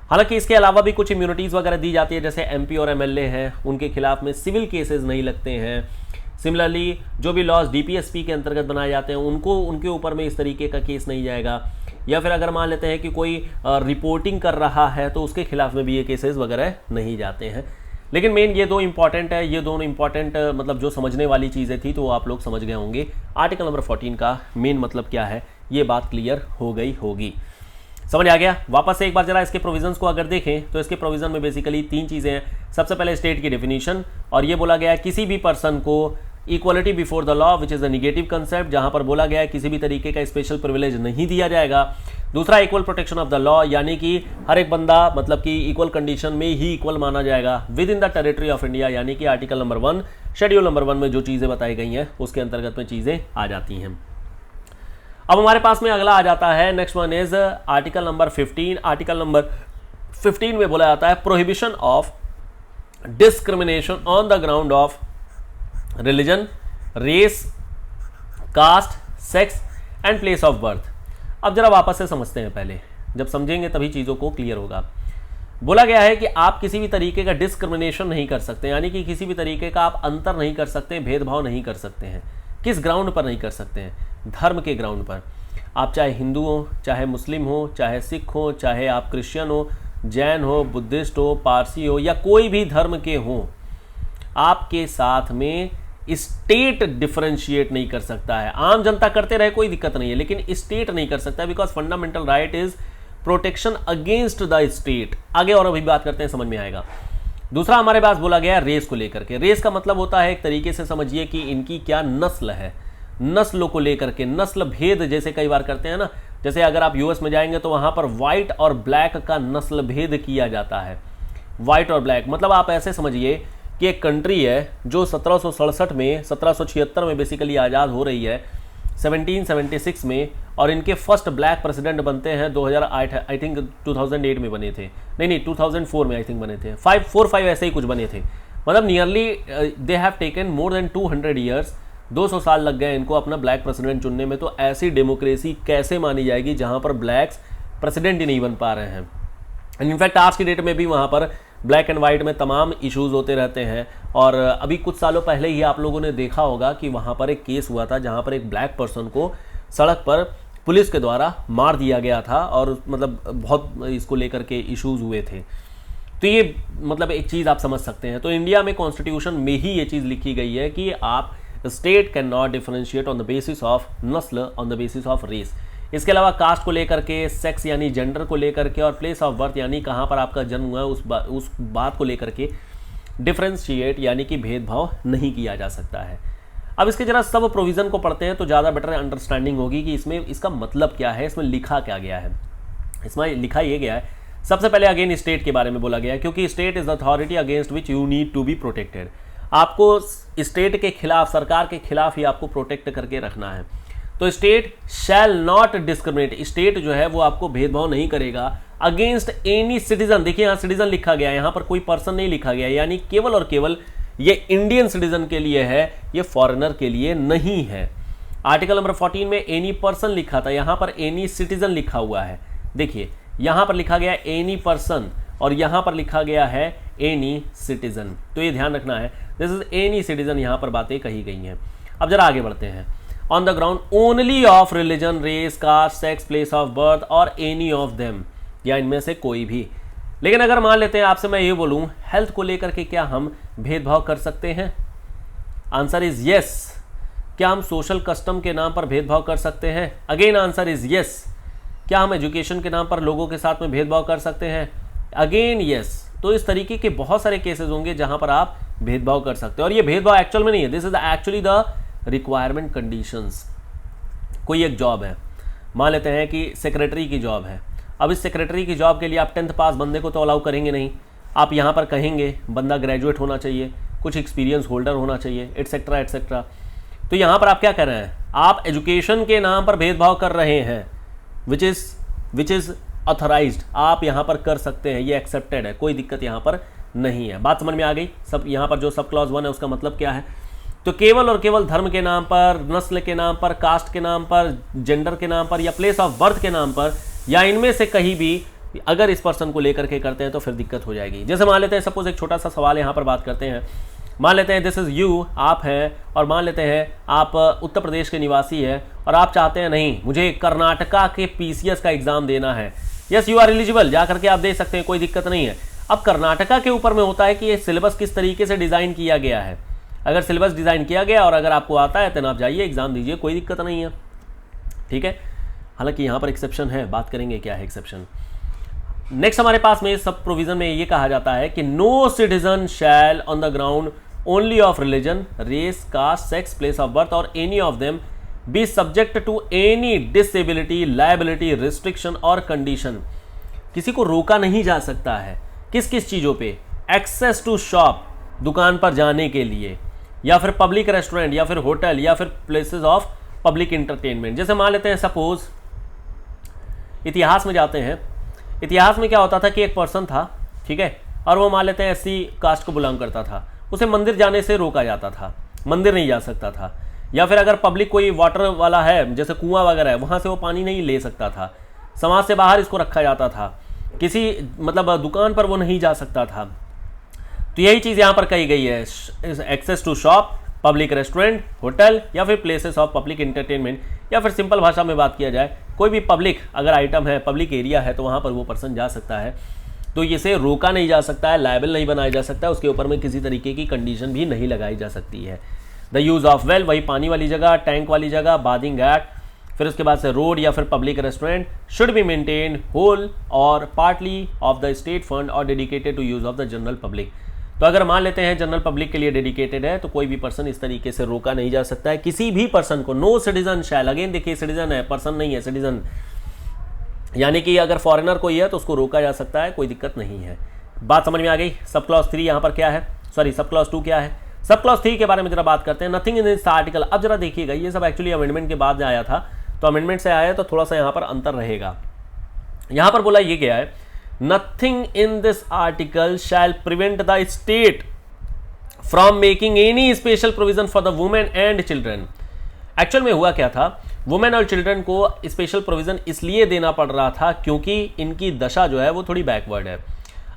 हालांकि इसके अलावा भी कुछ इम्यूनिटीज़ वगैरह दी जाती है, जैसे एमपी और एमएलए हैं उनके खिलाफ में सिविल केसेस नहीं लगते हैं। सिमिलरली जो भी लॉज डीपीएसपी के अंतर्गत बनाए जाते हैं उनके ऊपर में इस तरीके का केस नहीं जाएगा। या फिर अगर मान लेते हैं कि कोई रिपोर्टिंग कर रहा है तो उसके खिलाफ में भी ये केसेस वगैरह नहीं जाते हैं। लेकिन मेन ये दो इंपॉर्टेंट है, ये दोनों इंपॉर्टेंट मतलब जो समझने वाली चीज़ें थी तो वो आप लोग समझ गए होंगे। आर्टिकल नंबर 14 का मेन मतलब क्या है ये बात क्लियर हो गई होगी, समझ आ गया। वापस से एक बार जरा इसके प्रोविजंस को अगर देखें तो इसके प्रोविजन में बेसिकली 3 चीज़ें हैं। सबसे पहले स्टेट की डेफिनेशन, और ये बोला गया है किसी भी पर्सन को equality before the law which is the negative concept, जहां पर बोला गया है किसी भी तरीके का स्पेशल प्रिविलेज नहीं दिया जाएगा। दूसरा equal protection of the law, यानी कि हर एक बंदा मतलब कि इक्वल कंडीशन में ही इक्वल माना जाएगा with in the territory of India, यानी कि आर्टिकल नंबर 1 शेड्यूल नंबर 1 में जो चीज़ें बताई गई हैं उसके अंतर्गत में चीज़ें आ जाती हैं। अब हमारे पास में अगला आ जाता है, next one is article number 15। Article number 15 में बोला जाता है prohibition of discrimination on the ground of religion, race, caste, sex and place of birth. अब जरा वापस से समझते हैं, पहले जब समझेंगे तभी चीज़ों को क्लियर होगा। बोला गया है कि आप किसी भी तरीके का डिस्क्रिमिनेशन नहीं कर सकते, यानी कि किसी भी तरीके का आप अंतर नहीं कर सकते, भेदभाव नहीं कर सकते हैं। किस ग्राउंड पर नहीं कर सकते हैं? धर्म के ग्राउंड पर। आप चाहे हिंदू हो, चाहे मुस्लिम हो, चाहे सिख हो, चाहे आप क्रिश्चियन हो, जैन हो, बुद्धिस्ट हो, पारसी हो या कोई भी धर्म के हो, आपके साथ में स्टेट डिफरेंशिएट नहीं कर सकता है। आम जनता करते रहे कोई दिक्कत नहीं है, लेकिन स्टेट नहीं कर सकता, because fundamental right is protection against the state. आगे और अभी बात करते हैं, समझ में आएगा। दूसरा हमारे पास बोला गया है रेस को लेकर के। रेस का मतलब होता है एक तरीके से समझिए कि इनकी क्या नस्ल है, नस्लों को लेकर के, नस्ल भेद जैसे कई बार करते हैं ना, जैसे अगर आप यूएस में जाएंगे तो वहां पर व्हाइट और ब्लैक का नस्ल भेद किया जाता है। व्हाइट और ब्लैक मतलब आप ऐसे समझिए कि एक कंट्री है जो 1767 में 1776 में बेसिकली आज़ाद हो रही है 1776 में, और इनके फर्स्ट ब्लैक प्रेसिडेंट बनते हैं 2008 आई थिंक 2008 में बने थे, नहीं 2004 में आई थिंक बने थे, 4-5 ऐसे ही कुछ बने थे। मतलब nearly they have taken more than 200 years, 200 साल लग गए इनको अपना ब्लैक प्रेसिडेंट चुनने में। तो ऐसी डेमोक्रेसी कैसे मानी जाएगी जहां पर ब्लैक्स प्रेसिडेंट ही नहीं बन पा रहे हैं। इनफैक्ट आज की डेट में भी वहां पर ब्लैक एंड वाइट में तमाम इश्यूज होते रहते हैं। और अभी कुछ सालों पहले ही आप लोगों ने देखा होगा कि वहां पर एक केस हुआ था जहां पर एक ब्लैक पर्सन को सड़क पर पुलिस के द्वारा मार दिया गया था, और मतलब बहुत इसको लेकर के इश्यूज हुए थे। तो ये मतलब एक चीज़ आप समझ सकते हैं। तो इंडिया में कॉन्स्टिट्यूशन में ही ये चीज़ लिखी गई है कि आप state can not differentiate on the basis of नस्ल, on the basis of race. इसके अलावा कास्ट को लेकर के, सेक्स यानी जेंडर को लेकर के, और प्लेस ऑफ बर्थ यानी कहाँ पर आपका जन्म हुआ है उस बात को लेकर के डिफरेंशिएट यानी कि भेदभाव नहीं किया जा सकता है। अब इसके जरा सब प्रोविज़न को पढ़ते हैं तो ज़्यादा बेटर अंडरस्टैंडिंग होगी कि इसमें इसका मतलब क्या है, इसमें लिखा क्या गया है। इसमें लिखा ये गया है, सबसे पहले अगेन स्टेट के बारे में बोला गया है, क्योंकि state is authority against which you need to be protected. आपको स्टेट के खिलाफ, सरकार के खिलाफ ही आपको प्रोटेक्ट करके रखना है। तो state shall not discriminate, state जो है वो आपको भेदभाव नहीं करेगा अगेंस्ट एनी सिटीजन। देखिए यहाँ सिटीजन लिखा गया है, यहाँ पर कोई पर्सन नहीं लिखा गया, यानी केवल और केवल ये इंडियन सिटीजन के लिए है, ये फॉरेनर के लिए नहीं है। आर्टिकल नंबर 14 में एनी पर्सन लिखा था, यहाँ पर एनी सिटीजन लिखा हुआ है। देखिए यहाँ पर लिखा गया एनी पर्सन और यहाँ पर लिखा गया है एनी सिटीजन, तो ये ध्यान रखना है, दिस इज एनी सिटीजन, यहाँ पर बातें कही गई हैं। अब जरा आगे बढ़ते हैं। On the ground only of religion, race, caste, sex, place of birth और एनी ऑफ देम, या इनमें से कोई भी। लेकिन अगर मान लेते हैं आपसे मैं ये बोलूं हेल्थ को लेकर के क्या हम भेदभाव कर सकते हैं? Answer is yes. क्या हम सोशल कस्टम के नाम पर भेदभाव कर सकते हैं? Again answer is yes. क्या हम एजुकेशन के नाम पर लोगों के साथ में भेदभाव कर सकते हैं? Again yes. तो इस तरीके के बहुत सारे केसेस होंगे जहां पर आप भेदभाव कर सकते हैं, और ये भेदभाव एक्चुअल में नहीं है, this is actually the requirement conditions. कोई एक जॉब है, मान लेते हैं कि सेक्रेटरी की जॉब है। अब इस सेक्रेटरी की जॉब के लिए आप 10th पास बंदे को तो अलाउ करेंगे नहीं, आप यहाँ पर कहेंगे बंदा ग्रेजुएट होना चाहिए, कुछ एक्सपीरियंस होल्डर होना चाहिए, एटसेट्रा एटसेट्रा। तो यहाँ पर आप क्या कर रहे हैं? आप एजुकेशन के नाम पर भेदभाव कर रहे हैं, विच इज ऑथराइज्ड। आप यहाँ पर कर सकते हैं, ये एक्सेप्टेड है, कोई दिक्कत यहाँ पर नहीं है। बात समझ में आ गई? सब यहाँ पर जो सब क्लॉज 1 है उसका मतलब क्या है? तो केवल और केवल धर्म के नाम पर, नस्ल के नाम पर, कास्ट के नाम पर, जेंडर के नाम पर या प्लेस ऑफ बर्थ के नाम पर या इनमें से कहीं भी अगर इस पर्सन को लेकर के करते हैं तो फिर दिक्कत हो जाएगी। जैसे मान लेते हैं, सपोज एक छोटा सा सवाल यहाँ पर बात करते हैं। मान लेते हैं दिस इज यू, आप हैं, और मान लेते हैं आप उत्तर प्रदेश के निवासी हैं और आप चाहते हैं नहीं मुझे कर्नाटका के पीसीएस का एग्जाम देना है। यस, यू आर एलिजिबल, जा करके आप दे सकते हैं, कोई दिक्कत नहीं है। अब कर्नाटका के ऊपर में होता है कि ये सिलेबस किस तरीके से डिज़ाइन किया गया है। अगर सिलेबस डिज़ाइन किया गया और अगर आपको आता है तो आप जाइए एग्जाम दीजिए, कोई दिक्कत नहीं है, ठीक है। हालांकि यहाँ पर एक्सेप्शन है, बात करेंगे क्या है एक्सेप्शन। नेक्स्ट हमारे पास में सब प्रोविजन में ये कहा जाता है कि no citizen shall on the ground only of religion, race, caste, sex, place of birth और any of them be subject to any disability, liability, restriction और कंडीशन। किसी को रोका नहीं जा सकता है किस किस चीज़ों पे? एक्सेस टू शॉप, दुकान पर जाने के लिए, या फिर पब्लिक रेस्टोरेंट, या फिर होटल, या फिर प्लेसेस ऑफ पब्लिक इंटरटेनमेंट। जैसे मान लेते हैं सपोज इतिहास में जाते हैं, इतिहास में क्या होता था कि एक पर्सन था, ठीक है, और वो मान लेते हैं एससी कास्ट को बिलोंग करता था, उसे मंदिर जाने से रोका जाता था, मंदिर नहीं जा सकता था। या फिर अगर पब्लिक कोई वाटर वाला है, जैसे कुआं वगैरह है, वहाँ से वो पानी नहीं ले सकता था, समाज से बाहर इसको रखा जाता था, किसी मतलब दुकान पर वो नहीं जा सकता था। तो यही चीज़ यहाँ पर कही गई है, access to shop, public restaurant, hotel, या फिर प्लेसेस ऑफ पब्लिक एंटरटेनमेंट, या फिर सिंपल भाषा में बात किया जाए कोई भी पब्लिक अगर आइटम है, पब्लिक एरिया है, तो वहाँ पर वो पर्सन जा सकता है। तो इसे रोका नहीं जा सकता है, लायबल नहीं बनाया जा सकता है, उसके ऊपर में किसी तरीके की कंडीशन भी नहीं लगाई जा सकती है। द यूज़ ऑफ वेल, वही पानी वाली जगह, टैंक वाली जगह, बाथिंग एट, फिर उसके बाद से रोड या फिर public restaurant should be maintain wholly और partly of the state fund और dedicated to use of the general public. तो अगर मान लेते हैं जनरल पब्लिक के लिए डेडिकेटेड है तो कोई भी पर्सन इस तरीके से रोका नहीं जा सकता है किसी भी पर्सन को। नो सिटीजन शैल, अगेन देखिए सिटीजन है, पर्सन नहीं है, सिटीजन, यानी कि अगर फॉरेनर कोई है तो उसको रोका जा सकता है, कोई दिक्कत नहीं है। बात समझ में आ गई? सब क्लॉज 3 यहाँ पर क्या है, सॉरी सब क्लॉज 2 क्या है? सब क्लॉज 3 के बारे में जरा बात करते हैं। नथिंग इन दिस आर्टिकल, अब जरा देखिएगा, ये सब एक्चुअली अमेंडमेंट के बाद आया था, तो अमेंडमेंट से आया तो थोड़ा सा यहाँ पर अंतर रहेगा। यहाँ पर बोला ये गया है, nothing in this article shall prevent the state from making any special provision for the women and children. Actual में हुआ क्या था, वुमेन और चिल्ड्रन को स्पेशल प्रोविजन इसलिए देना पड़ रहा था क्योंकि इनकी दशा जो है वो थोड़ी बैकवर्ड है।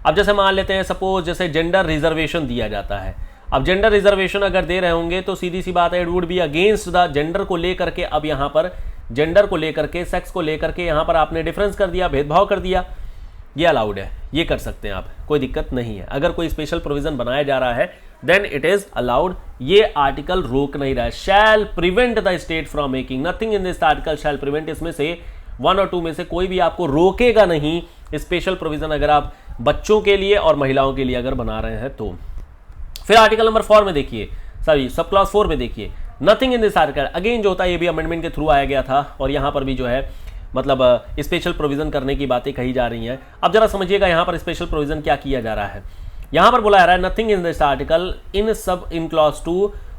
अब जैसे मान लेते हैं सपोज जैसे जेंडर रिजर्वेशन दिया जाता है, अब जेंडर रिजर्वेशन अगर दे रहे होंगे तो सीधी सी बात है it would be against the gender को लेकर के। अब यहाँ पर जेंडर को लेकर के, सेक्स को लेकर के यहाँ पर आपने डिफरेंस कर दिया, भेदभाव कर दिया, ये अलाउड है, ये कर सकते हैं आप, कोई दिक्कत नहीं है। अगर कोई स्पेशल प्रोविजन बनाया जा रहा है देन इट इज अलाउड, ये आर्टिकल रोक नहीं रहा है। Shall prevent the state from making, nothing in this article shall prevent, इसमें से 1 और 2 में से कोई भी आपको रोकेगा नहीं स्पेशल प्रोविजन अगर आप बच्चों के लिए और महिलाओं के लिए अगर बना रहे हैं तो। फिर आर्टिकल नंबर 4 में देखिए, सॉरी सब क्लॉज 4 में देखिए, nothing in this article, again जो होता है ये भी अमेंडमेंट के थ्रू आया गया था और यहाँ पर भी जो है मतलब स्पेशल प्रोविजन करने की बातें कही जा रही हैं। अब जरा समझिएगा यहाँ पर स्पेशल प्रोविजन क्या किया जा रहा है। यहाँ पर बोला जा रहा है nothing in this article in सब इन क्लॉज 2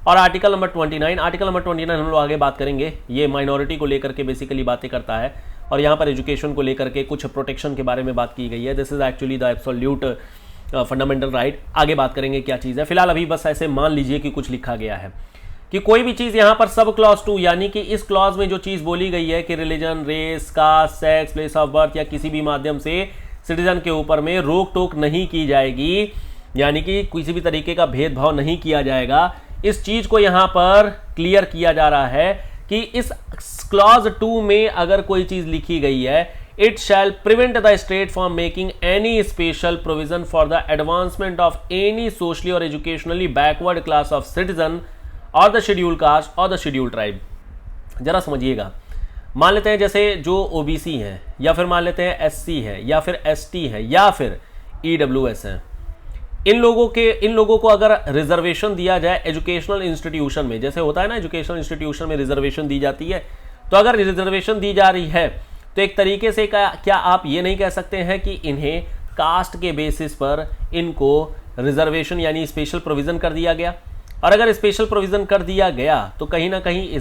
और आर्टिकल नंबर 29। आर्टिकल नंबर 29 हम लोग आगे बात करेंगे, ये माइनॉरिटी को लेकर के बेसिकली बातें करता है और यहाँ पर एजुकेशन को लेकर के कुछ प्रोटेक्शन के बारे में बात की गई है। This is actually the absolute fundamental right, आगे बात करेंगे क्या चीज़ है। फिलहाल अभी बस ऐसे मान लीजिए कि कुछ लिखा गया है कि कोई भी चीज़ यहाँ पर सब क्लॉज 2 यानी कि इस क्लॉज में जो चीज़ बोली गई है कि religion, race, caste, sex, place of birth या किसी भी माध्यम से सिटीजन के ऊपर में रोक टोक नहीं की जाएगी, यानी कि किसी भी तरीके का भेदभाव नहीं किया जाएगा, इस चीज़ को यहाँ पर क्लियर किया जा रहा है कि इस क्लॉज 2 में अगर कोई चीज़ लिखी गई है it shall prevent the state from making any special provision for the advancement of any socially or educationally backward class of citizen or the scheduled caste or the scheduled tribe। जरा समझिएगा, मान लेते हैं जैसे जो ओबीसी हैं, या फिर मान लेते हैं एससी है, या फिर एसटी है, या फिर ईडब्ल्यूएस है, इन लोगों को अगर रिजर्वेशन दिया जाए एजुकेशनल इंस्टीट्यूशन में, जैसे होता है ना एजुकेशनल इंस्टीट्यूशन में रिजर्वेशन दी जाती है, तो अगर रिजर्वेशन दी जा रही है तो एक तरीके से क्या आप ये नहीं कह सकते हैं कि इन्हें कास्ट के बेसिस पर इनको रिजर्वेशन यानी स्पेशल प्रोविजन कर दिया गया। और अगर स्पेशल प्रोविजन कर दिया गया तो कहीं ना कहीं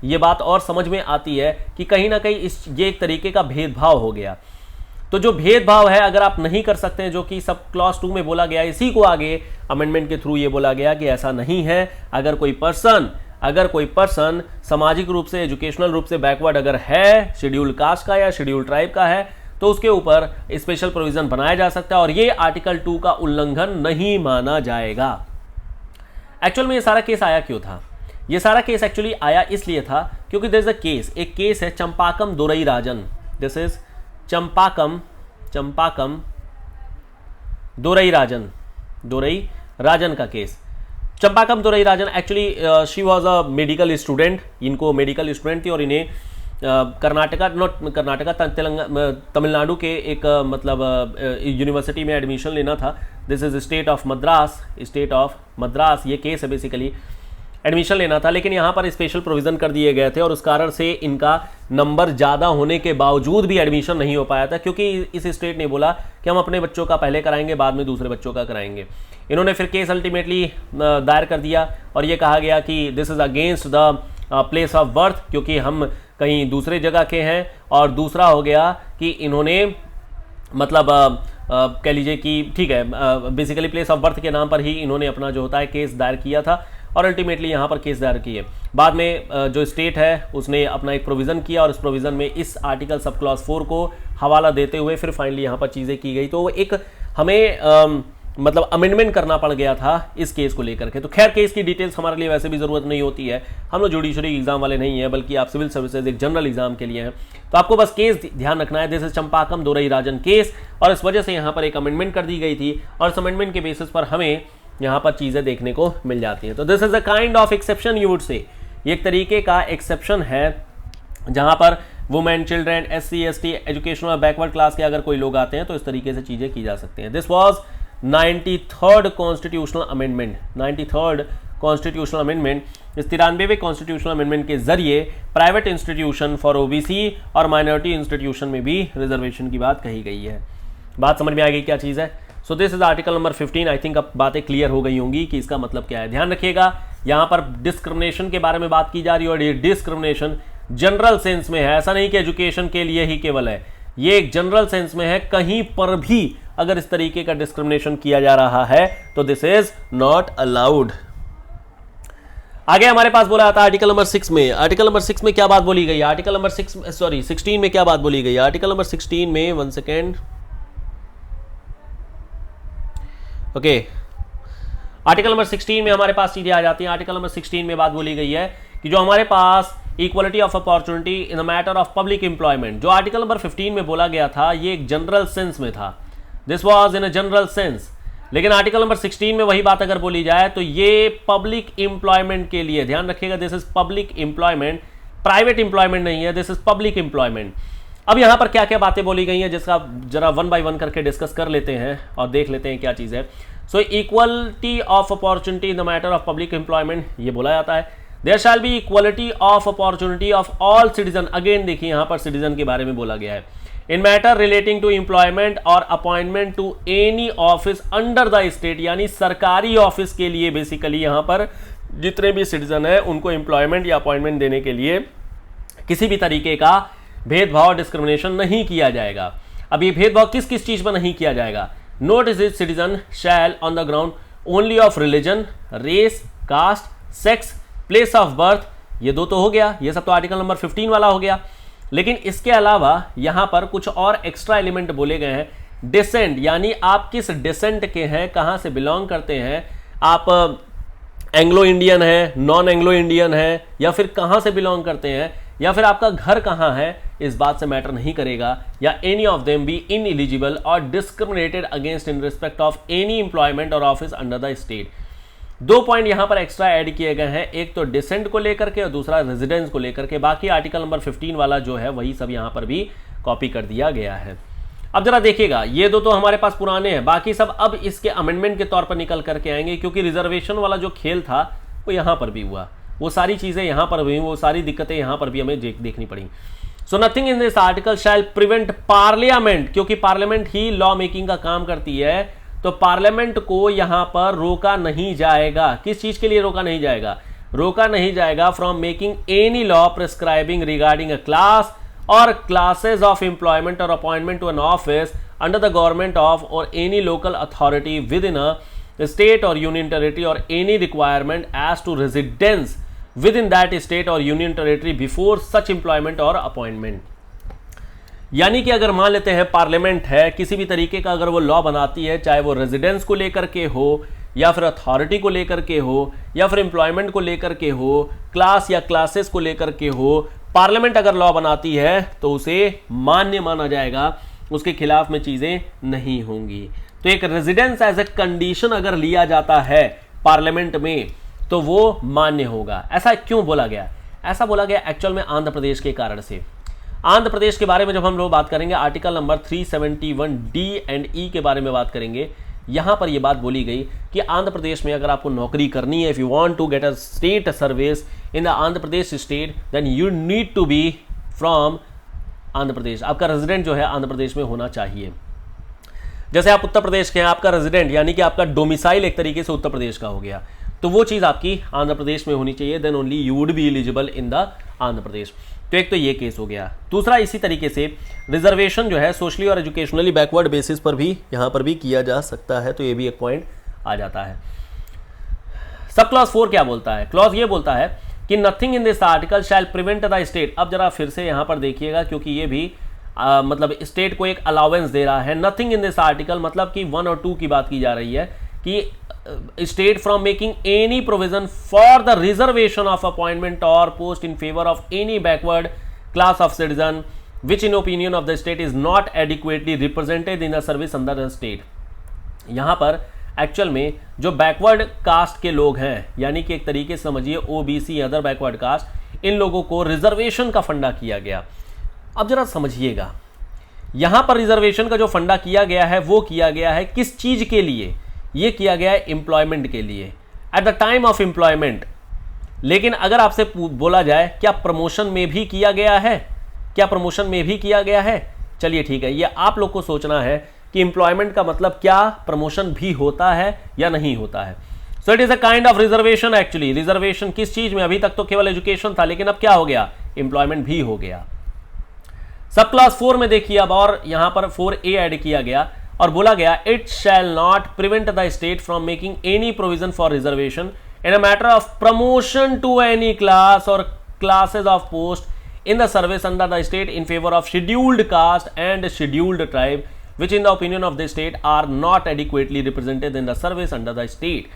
ये बात और समझ में आती है कि कहीं ना कहीं ये एक तरीके का भेदभाव हो गया। तो जो भेदभाव है अगर आप नहीं कर सकते हैं, जो कि सब क्लॉज 2 में बोला गया, इसी को आगे अमेंडमेंट के थ्रू ये बोला गया कि ऐसा नहीं है। अगर कोई पर्सन सामाजिक रूप से एजुकेशनल रूप से बैकवर्ड अगर है, शेड्यूल्ड कास्ट का या शेड्यूल्ड ट्राइब का है, तो उसके ऊपर स्पेशल प्रोविजन बनाया जा सकता है और ये आर्टिकल 2 का उल्लंघन नहीं माना जाएगा। एक्चुअल में ये सारा केस आया क्यों था? ये सारा केस एक्चुअली आया इसलिए था क्योंकि देयर इज अ केस, एक केस है चंपाकम दोरई राजन। दिस इज चंपाकम दोरई राजन का केस। Champakam Dorai Rajan actually she was a medical student, इनको मेडिकल स्टूडेंट थी और इन्हें तमिलनाडु के एक यूनिवर्सिटी में एडमिशन लेना था। This is state of Madras, ये केस है बेसिकली, एडमिशन लेना था, लेकिन यहाँ पर स्पेशल प्रोविज़न कर दिए गए थे और उस कारण से इनका नंबर ज़्यादा होने के बावजूद भी एडमिशन नहीं हो पाया था, क्योंकि इस स्टेट ने बोला कि हम अपने बच्चों का पहले कराएंगे, बाद में दूसरे बच्चों का कराएंगे। इन्होंने फिर केस अल्टीमेटली दायर कर दिया और ये कहा गया कि this is against the place of birth, क्योंकि हम कहीं दूसरे जगह के हैं, और दूसरा हो गया कि इन्होंने कह लीजिए कि ठीक है, बेसिकली प्लेस ऑफ बर्थ के नाम पर ही इन्होंने अपना जो होता है केस दायर किया था और अल्टीमेटली यहाँ पर केस दायर किए। बाद में जो स्टेट है उसने अपना एक प्रोविज़न किया और उस प्रोविज़न में इस आर्टिकल सब क्लॉज 4 को हवाला देते हुए फिर फाइनली यहाँ पर चीज़ें की गई। तो एक हमें अमेंडमेंट करना पड़ गया था इस केस को लेकर के। तो खैर केस की डिटेल्स हमारे लिए वैसे भी ज़रूरत नहीं होती है, हम लोग जुडिशरी एग्जाम वाले नहीं हैं, बल्कि आप सिविल सर्विसेज एक जनरल एग्जाम के लिए हैं। तो आपको बस केस ध्यान रखना है, this is चंपाकम Dorai Rajan case, और इस वजह से यहाँ पर एक अमेंडमेंट कर दी गई थी और इस अमेंडमेंट के बेसिस पर हमें यहाँ पर चीज़ें देखने को मिल जाती हैं। तो this is a kind of exception you would say, ये एक तरीके का एक्सेप्शन है जहाँ पर women, children, SC ST, educational backward class के अगर कोई लोग आते हैं तो इस तरीके से चीज़ें की जा सकती हैं। This was 93rd constitutional amendment. 93rd constitutional amendment, इस 93वें कॉन्स्टिट्यूशनल अमेंडमेंट के जरिए प्राइवेट इंस्टीट्यूशन फॉर OBC और माइनॉरिटी इंस्टीट्यूशन में भी रिजर्वेशन की बात कही गई है। बात समझ में आ गई क्या चीज़ है? So this is article number 15। I think अब बातें क्लियर हो गई होंगी कि इसका मतलब क्या है। ध्यान रखिएगा, यहाँ पर डिस्क्रिमिनेशन के बारे में बात की जा रही है और ये डिस्क्रिमिनेशन जनरल सेंस में है, ऐसा नहीं कि एजुकेशन के लिए ही केवल है, ये एक जनरल सेंस में है। कहीं पर भी अगर इस तरीके का डिस्क्रिमिनेशन किया जा रहा है तो दिस इज नॉट अलाउड। आगे हमारे पास बोला जाता है आर्टिकल नंबर 6 में। आर्टिकल नंबर 6 में क्या बात बोली गई? आर्टिकल नंबर 16 में क्या बात बोली गई? आर्टिकल नंबर 16 में, 1 सेकेंड, ओके, आर्टिकल नंबर 16 में हमारे पास चीजें आ जाती हैं। आर्टिकल नंबर 16 में बात बोली गई है कि जो हमारे पास equality of opportunity in the matter of public employment, जो आर्टिकल नंबर 15 में बोला गया था ये एक जनरल सेंस में था, this was in a general sense. लेकिन आर्टिकल नंबर 16 में वही बात अगर बोली जाए तो ये पब्लिक एम्प्लॉयमेंट के लिए, ध्यान रखिएगा, this is public employment, private employment नहीं है, दिस इज पब्लिक एम्प्लॉयमेंट। अब यहां पर क्या क्या बातें बोली गई हैं जिसका जरा 1 by 1 करके डिस्कस कर लेते हैं और देख लेते हैं क्या चीज़ है। So equality of opportunity in the matter of public employment, ये बोला जाता है there shall be equality of opportunity of all citizen. Again देखिए यहां पर सिटीजन के बारे में बोला गया है। In matter relating to employment और appointment to any office under the state, यानी सरकारी ऑफिस के लिए बेसिकली यहां पर जितने भी सिटीजन है उनको एम्प्लॉयमेंट या अपॉइंटमेंट देने के लिए किसी भी तरीके का भेदभाव, डिस्क्रिमिनेशन नहीं किया जाएगा। अब ये भेदभाव किस किस चीज पर नहीं किया जाएगा? No disease citizen shall on the ground only of religion, race, caste, sex, place of birth, ये दो तो हो गया, ये सब तो आर्टिकल नंबर 15 वाला हो गया। लेकिन इसके अलावा यहां पर कुछ और एक्स्ट्रा एलिमेंट बोले गए हैं। डिसेंट, यानी आप किस डिसेंट के हैं, कहां से बिलोंग करते हैं, आप एंग्लो इंडियन है, नॉन एंग्लो इंडियन है, या फिर कहां से बिलोंग करते हैं, या फिर आपका घर कहां है, इस बात से मैटर नहीं करेगा, या any of them be ineligible और discriminated against in respect of any employment और office under the state. 2 point यहां पर एक्स्ट्रा ऐड किए गए हैं, एक तो डिसेंट को लेकर के और दूसरा रेजिडेंस को लेकर के। बाकी आर्टिकल नंबर 15 वाला जो है वही सब यहां पर भी कॉपी कर दिया गया है। अब जरा देखिएगा, ये दो तो हमारे पास पुराने हैं, बाकी सब अब इसके अमेंडमेंट के तौर पर निकल करके आएंगे, क्योंकि रिजर्वेशन वाला जो खेल था वो यहां पर भी हुआ, वो सारी चीजें यहां पर हुई, वो सारी दिक्कतें यहां पर भी हमें देखनी पड़ी। So nothing in this article shall prevent parliament, क्योंकि पार्लियामेंट ही लॉ मेकिंग का काम करती है, तो पार्लियामेंट को यहां पर रोका नहीं जाएगा। किस चीज के लिए रोका नहीं जाएगा? रोका नहीं जाएगा from making any law prescribing regarding a class और क्लासेस ऑफ एम्प्लॉयमेंट और appointment to an office under the government of और any local authority within a state और यूनियन टेरिटरी और any requirement as to residence within that state और union territory before such employment और अपॉइंटमेंट। यानी कि अगर मान लेते हैं पार्लियामेंट है, किसी भी तरीके का अगर वो लॉ बनाती है, चाहे वो रेजिडेंस को लेकर के हो या फिर अथॉरिटी को लेकर के हो या फिर एम्प्लॉयमेंट को लेकर के हो, क्लास या क्लासेस को लेकर के हो, पार्लियामेंट अगर लॉ बनाती है तो उसे मान्य माना जाएगा, उसके खिलाफ में चीजें नहीं होंगी। तो एक रेजिडेंस एज ए कंडीशन अगर लिया जाता है पार्लियामेंट में तो वो मान्य होगा। ऐसा क्यों बोला गया? ऐसा बोला गया एक्चुअल में आंध्र प्रदेश के कारण से। आंध्र प्रदेश के बारे में जब हम लोग बात करेंगे, आर्टिकल नंबर 371 डी एंड ई के बारे में बात करेंगे, यहां पर यह बात बोली गई कि आंध्र प्रदेश में अगर आपको नौकरी करनी है, if you want to get a state service in the Andhra Pradesh state, then you need to be from Andhra Pradesh. आपका रेजिडेंट जो है आंध्र प्रदेश में होना चाहिए। जैसे आप उत्तर प्रदेश के हैं, आपका रेजिडेंट यानी कि आपका डोमिसाइल एक तरीके से उत्तर प्रदेश का हो गया, तो वो चीज आपकी आंध्र प्रदेश में होनी चाहिए, then only you would be eligible in the Andhra Pradesh. तो एक तो ये केस हो गया। दूसरा, इसी तरीके से रिजर्वेशन जो है सोशली और एजुकेशनली बैकवर्ड बेसिस पर भी यहां पर भी किया जा सकता है, तो ये भी एक पॉइंट आ जाता है। सब क्लॉज 4 क्या बोलता है? क्लॉज ये बोलता है कि nothing in this article shall prevent the state. अब जरा फिर से यहां पर देखिएगा, क्योंकि ये भी मतलब स्टेट को एक अलाउंस दे रहा है। नथिंग इन दिस आर्टिकल मतलब कि 1 और 2 की बात की जा रही है कि state from making any provision for the reservation of appointment or post in favor of any backward class of citizen which in opinion of the state is not adequately represented in the service under the state। यहां पर एक्चुअल में जो बैकवर्ड कास्ट के लोग हैं, यानी कि एक तरीके से समझिए ओबीसी अदर बैकवर्ड कास्ट, इन लोगों को रिजर्वेशन का फंडा किया गया। अब जरा समझिएगा, यहां पर रिजर्वेशन का जो फंडा किया गया है वो किया गया है किस चीज के लिए? ये किया गया है एम्प्लॉयमेंट के लिए, at the time of employment. लेकिन अगर आपसे बोला जाए क्या प्रमोशन में भी किया गया है? क्या प्रमोशन में भी किया गया है? चलिए ठीक है, ये आप लोग को सोचना है कि एम्प्लॉयमेंट का मतलब क्या प्रमोशन भी होता है या नहीं होता है। So it is a kind of reservation. Actually reservation किस चीज में? अभी तक तो केवल एजुकेशन था, लेकिन अब क्या हो गया? एम्प्लॉयमेंट भी हो गया। सब क्लास 4 में देखिए अब, और यहां पर 4A ऐड किया गया और बोला गया it shall not prevent the state from making any provision for reservation in a matter of promotion to any class और classes of post in the service under the state in favour of scheduled caste and scheduled tribe which in the opinion of the state are not adequately represented in the service under the state.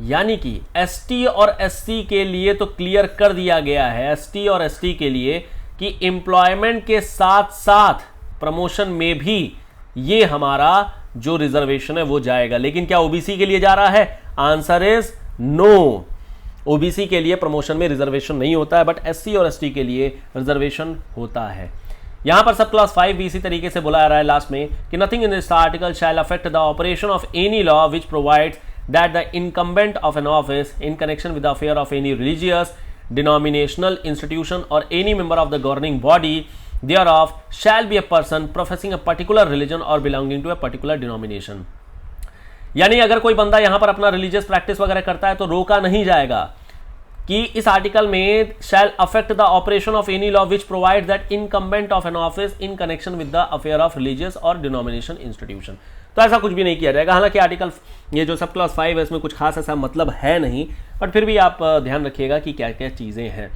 यानी कि एसटी और एससी के लिए तो क्लियर कर दिया गया है, एसटी और एसटी के लिए, कि एम्प्लॉयमेंट के साथ साथ प्रमोशन में भी ये हमारा जो रिजर्वेशन है वो जाएगा। लेकिन क्या ओबीसी के लिए जा रहा है? Answer is no. ओबीसी के लिए प्रमोशन में रिजर्वेशन नहीं होता है, बट एससी और एसटी के लिए रिजर्वेशन होता है। यहां पर सब क्लास 5 भी इसी तरीके से बुलाया रहा है लास्ट में कि nothing in this article shall affect the operation of any law which provides that the incumbent of an office in connection with the affair of any religious denominational institution और any member of the governing body thereof shall be a person professing a particular religion or belonging to a particular denomination। यानी अगर कोई बंदा यहां पर अपना रिलीजियस प्रैक्टिस वगैरह करता है तो रोका नहीं जाएगा कि इस आर्टिकल में shall affect the operation of any law which provides that incumbent of an office in connection with the affair of religious or denomination institution। तो ऐसा कुछ भी नहीं किया जाएगा। हालांकि आर्टिकल ये जो सब क्लास 5 है इसमें कुछ खास ऐसा मतलब है नहीं, बट फिर भी आप ध्यान रखिएगा कि क्या क्या चीजें हैं।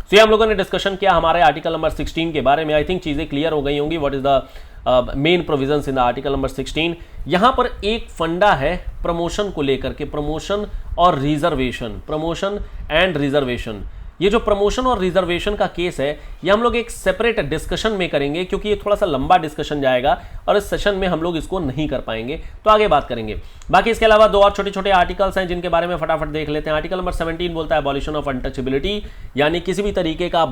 तो ये हम लोगों ने डिस्कशन किया हमारे आर्टिकल नंबर 16 के बारे में। आई थिंक चीज़ें क्लियर हो गई होंगी। What is the main provisions in the article number 16। यहाँ पर एक फंडा है प्रमोशन को लेकर के, प्रमोशन और रिजर्वेशन, प्रमोशन एंड रिजर्वेशन। ये जो प्रमोशन और रिजर्वेशन का केस है ये हम लोग एक सेपरेट डिस्कशन में करेंगे, क्योंकि ये थोड़ा सा लंबा डिस्कशन जाएगा और इस सेशन में हम लोग इसको नहीं कर पाएंगे, तो आगे बात करेंगे। बाकी इसके अलावा दो और छोटे छोटे आर्टिकल्स हैं जिनके बारे में फटाफट देख लेते हैं। आर्टिकल नंबर 17 बोलता है अबॉलिशन ऑफ अनटचेबिलिटी, यानी किसी भी तरीके का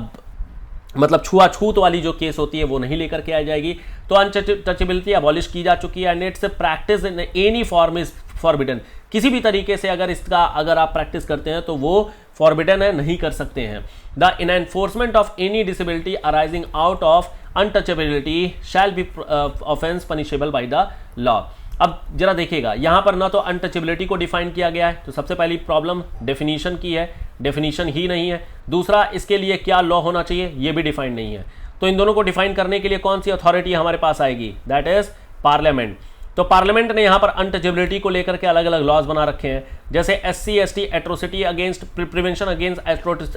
मतलब छुआछूत वाली जो केस होती है वो नहीं लेकर के आ जाएगी। तो अनटचेबिलिटी अबॉलिश की जा चुकी है and it's practice in any form is forbidden. किसी भी तरीके से अगर आप प्रैक्टिस करते हैं तो वो फॉरबिडन है, नहीं कर सकते हैं। The enforcement of any disability arising out of untouchability shall be offence punishable by the law. अब जरा देखिएगा, यहां पर ना तो अनटचेबिलिटी को डिफाइन किया गया है, तो सबसे पहली प्रॉब्लम डेफिनेशन की है, डेफिनेशन ही नहीं है। दूसरा, इसके लिए क्या लॉ होना चाहिए ये भी डिफाइन नहीं है। तो इन दोनों को डिफाइन करने के लिए कौन सी अथॉरिटी हमारे पास आएगी, दैट इज पार्लियामेंट। तो पार्लियामेंट ने यहां पर अनटचेबिलिटी को लेकर के अलग अलग लॉज बना रखे हैं, जैसे SC/ST atrocity against prevention against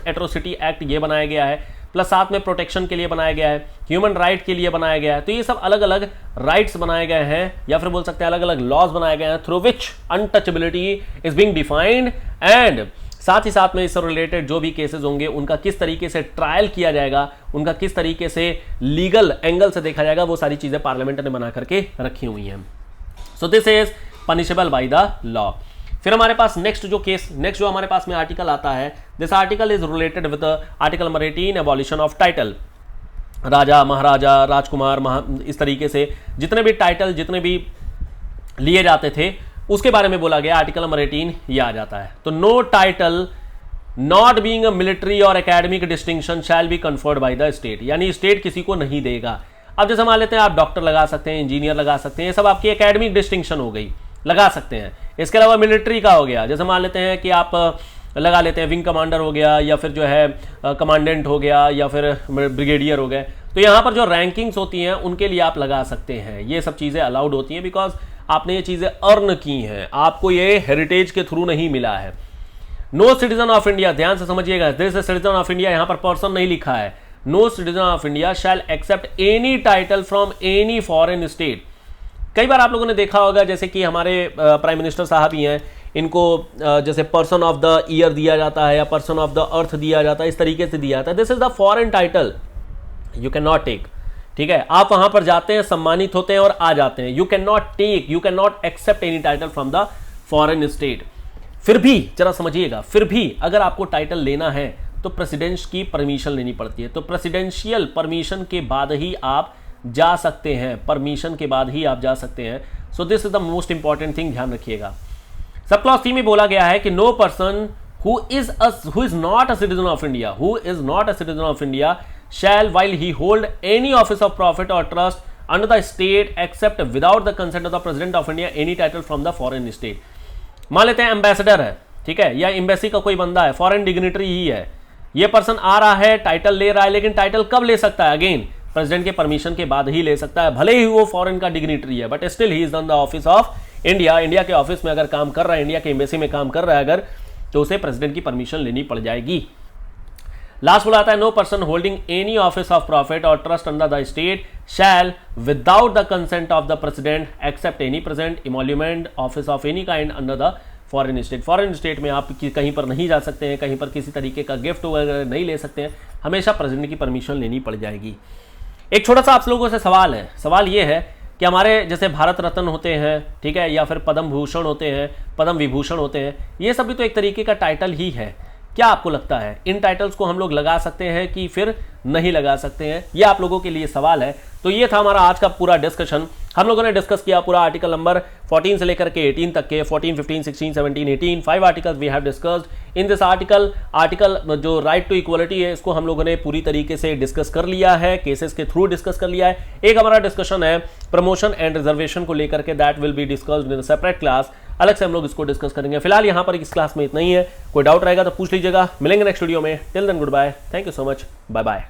atrocity act ये बनाया गया है, प्लस साथ में प्रोटेक्शन के लिए बनाया गया है, ह्यूमन राइट के लिए बनाया गया है। तो ये सब अलग अलग राइट्स बनाए गए हैं, या फिर बोल सकते हैं अलग अलग लॉज बनाए गए हैं through which untouchability is being defined, and साथ ही साथ में इससे रिलेटेड जो भी केसेस होंगे उनका किस तरीके से ट्रायल किया जाएगा, उनका किस तरीके से लीगल एंगल से देखा जाएगा, वो सारी चीजें पार्लियामेंट ने बना करके रखी हुई हैं। So this is punishable by the law. फिर हमारे पास नेक्स्ट जो हमारे पास में आर्टिकल आता है, this article is related with article number 18 abolition of title. Raja, maharaja, rajkumar, इस तरीके से जितने भी टाइटल जितने भी लिए जाते थे उसके बारे में बोला गया। आर्टिकल नंबर 18 ये आ जाता है। तो no title not being a military और academic distinction shall be conferred by the state, यानी स्टेट किसी को नहीं देगा। अब जैसे मान लेते हैं आप डॉक्टर लगा सकते हैं, इंजीनियर लगा सकते हैं, ये सब आपकी एकेडमिक डिस्टिंक्शन हो गई, लगा सकते हैं। इसके अलावा मिलिट्री का हो गया, जैसे मान लेते हैं कि आप लगा लेते हैं विंग कमांडर हो गया, या फिर जो है कमांडेंट हो गया, या फिर ब्रिगेडियर हो गए। तो यहाँ पर जो रैंकिंग्स होती हैं उनके लिए आप लगा सकते हैं। ये सब चीज़ें अलाउड होती हैं बिकॉज आपने ये चीज़ें अर्न की हैं, आपको ये हेरिटेज के थ्रू नहीं मिला है। नो सिटीजन ऑफ इंडिया, ध्यान से समझिएगा, this is citizen of India, यहाँ पर पर्सन नहीं लिखा है। No citizen of India shall accept any title from any foreign state. कई बार आप लोगों ने देखा होगा, जैसे कि हमारे प्राइम मिनिस्टर साहब ही हैं, इनको जैसे पर्सन ऑफ द ईयर दिया जाता है या पर्सन ऑफ द अर्थ दिया जाता है, इस तरीके से दिया जाता है। This is the foreign title, you can not take. ठीक है, आप वहां पर जाते हैं, सम्मानित होते हैं और आ जाते हैं। You can not take, you can not accept any title from the foreign state. फिर भी जरा समझिएगा, फिर भी अगर आपको टाइटल लेना है तो प्रेसिडेंट की परमिशन लेनी पड़ती है। तो प्रेसिडेंशियल परमिशन के बाद ही आप जा सकते हैं, परमिशन के बाद ही आप जा सकते हैं। So this is the most important thing, ध्यान रखिएगा। सब क्लॉज 3 में बोला गया है कि no person who is not a citizen of India shall, while he hold any office of profit or trust under the state, accept without the consent of the President of India any title from the foreign state। मान लेते हैं एम्बेसडर है, ठीक है, या एम्बेसी का कोई बंदा है, फॉरेन डिग्निटरी ही है, ये पर्सन आ रहा है, टाइटल ले रहा है, लेकिन टाइटल कब ले सकता है? अगेन प्रेसिडेंट के परमिशन के बाद ही ले सकता है, भले ही वो फॉरेन का डिग्निटरी है, but still he is on the office of India. India के ऑफिस में अगर काम कर रहा है, इंडिया के एम्बेसी में काम कर रहा है अगर, तो उसे प्रेसिडेंट की परमिशन लेनी पड़ जाएगी। लास्ट बोला आता है, no person holding any office of profit और trust under the state shall without the consent of the president accept any present emolument office of any kind under the foreign state. Foreign state में आप कहीं पर नहीं जा सकते हैं, कहीं पर किसी तरीके का गिफ्ट वगैरह नहीं ले सकते हैं, हमेशा प्रेसिडेंट की परमिशन लेनी पड़ जाएगी। एक छोटा सा आप लोगों से सवाल है, सवाल ये है कि हमारे जैसे भारत रत्न होते हैं, ठीक है, या फिर पद्म भूषण होते हैं, पद्म विभूषण होते हैं, ये सब भी तो एक तरीके का टाइटल ही है। क्या आपको लगता है इन टाइटल्स को हम लोग लगा सकते हैं कि फिर नहीं लगा सकते हैं? ये आप लोगों के लिए सवाल है। तो ये था हमारा आज का पूरा डिस्कशन। हम लोगों ने डिस्कस किया पूरा आर्टिकल नंबर 14 से लेकर के 18 तक के, 14, 15, 16, 17, 18, 5 articles we have discussed in this article जो राइट टू इक्वलिटी है, इसको हम लोगों ने पूरी तरीके से डिस्कस कर लिया है, केसेस के थ्रू डिस्कस कर लिया है। एक हमारा डिस्कशन है प्रमोशन एंड रिजर्वेशन को लेकर के, that will be discussed in separate class, अलग से हम लोग इसको डिस्कस करेंगे। फिलहाल यहाँ पर इस क्लास में इतना ही है, कोई डाउट रहेगा तो पूछ लीजिएगा। मिलेंगे नेक्स्ट वीडियो में, till then good bye, thank you so much, bye bye.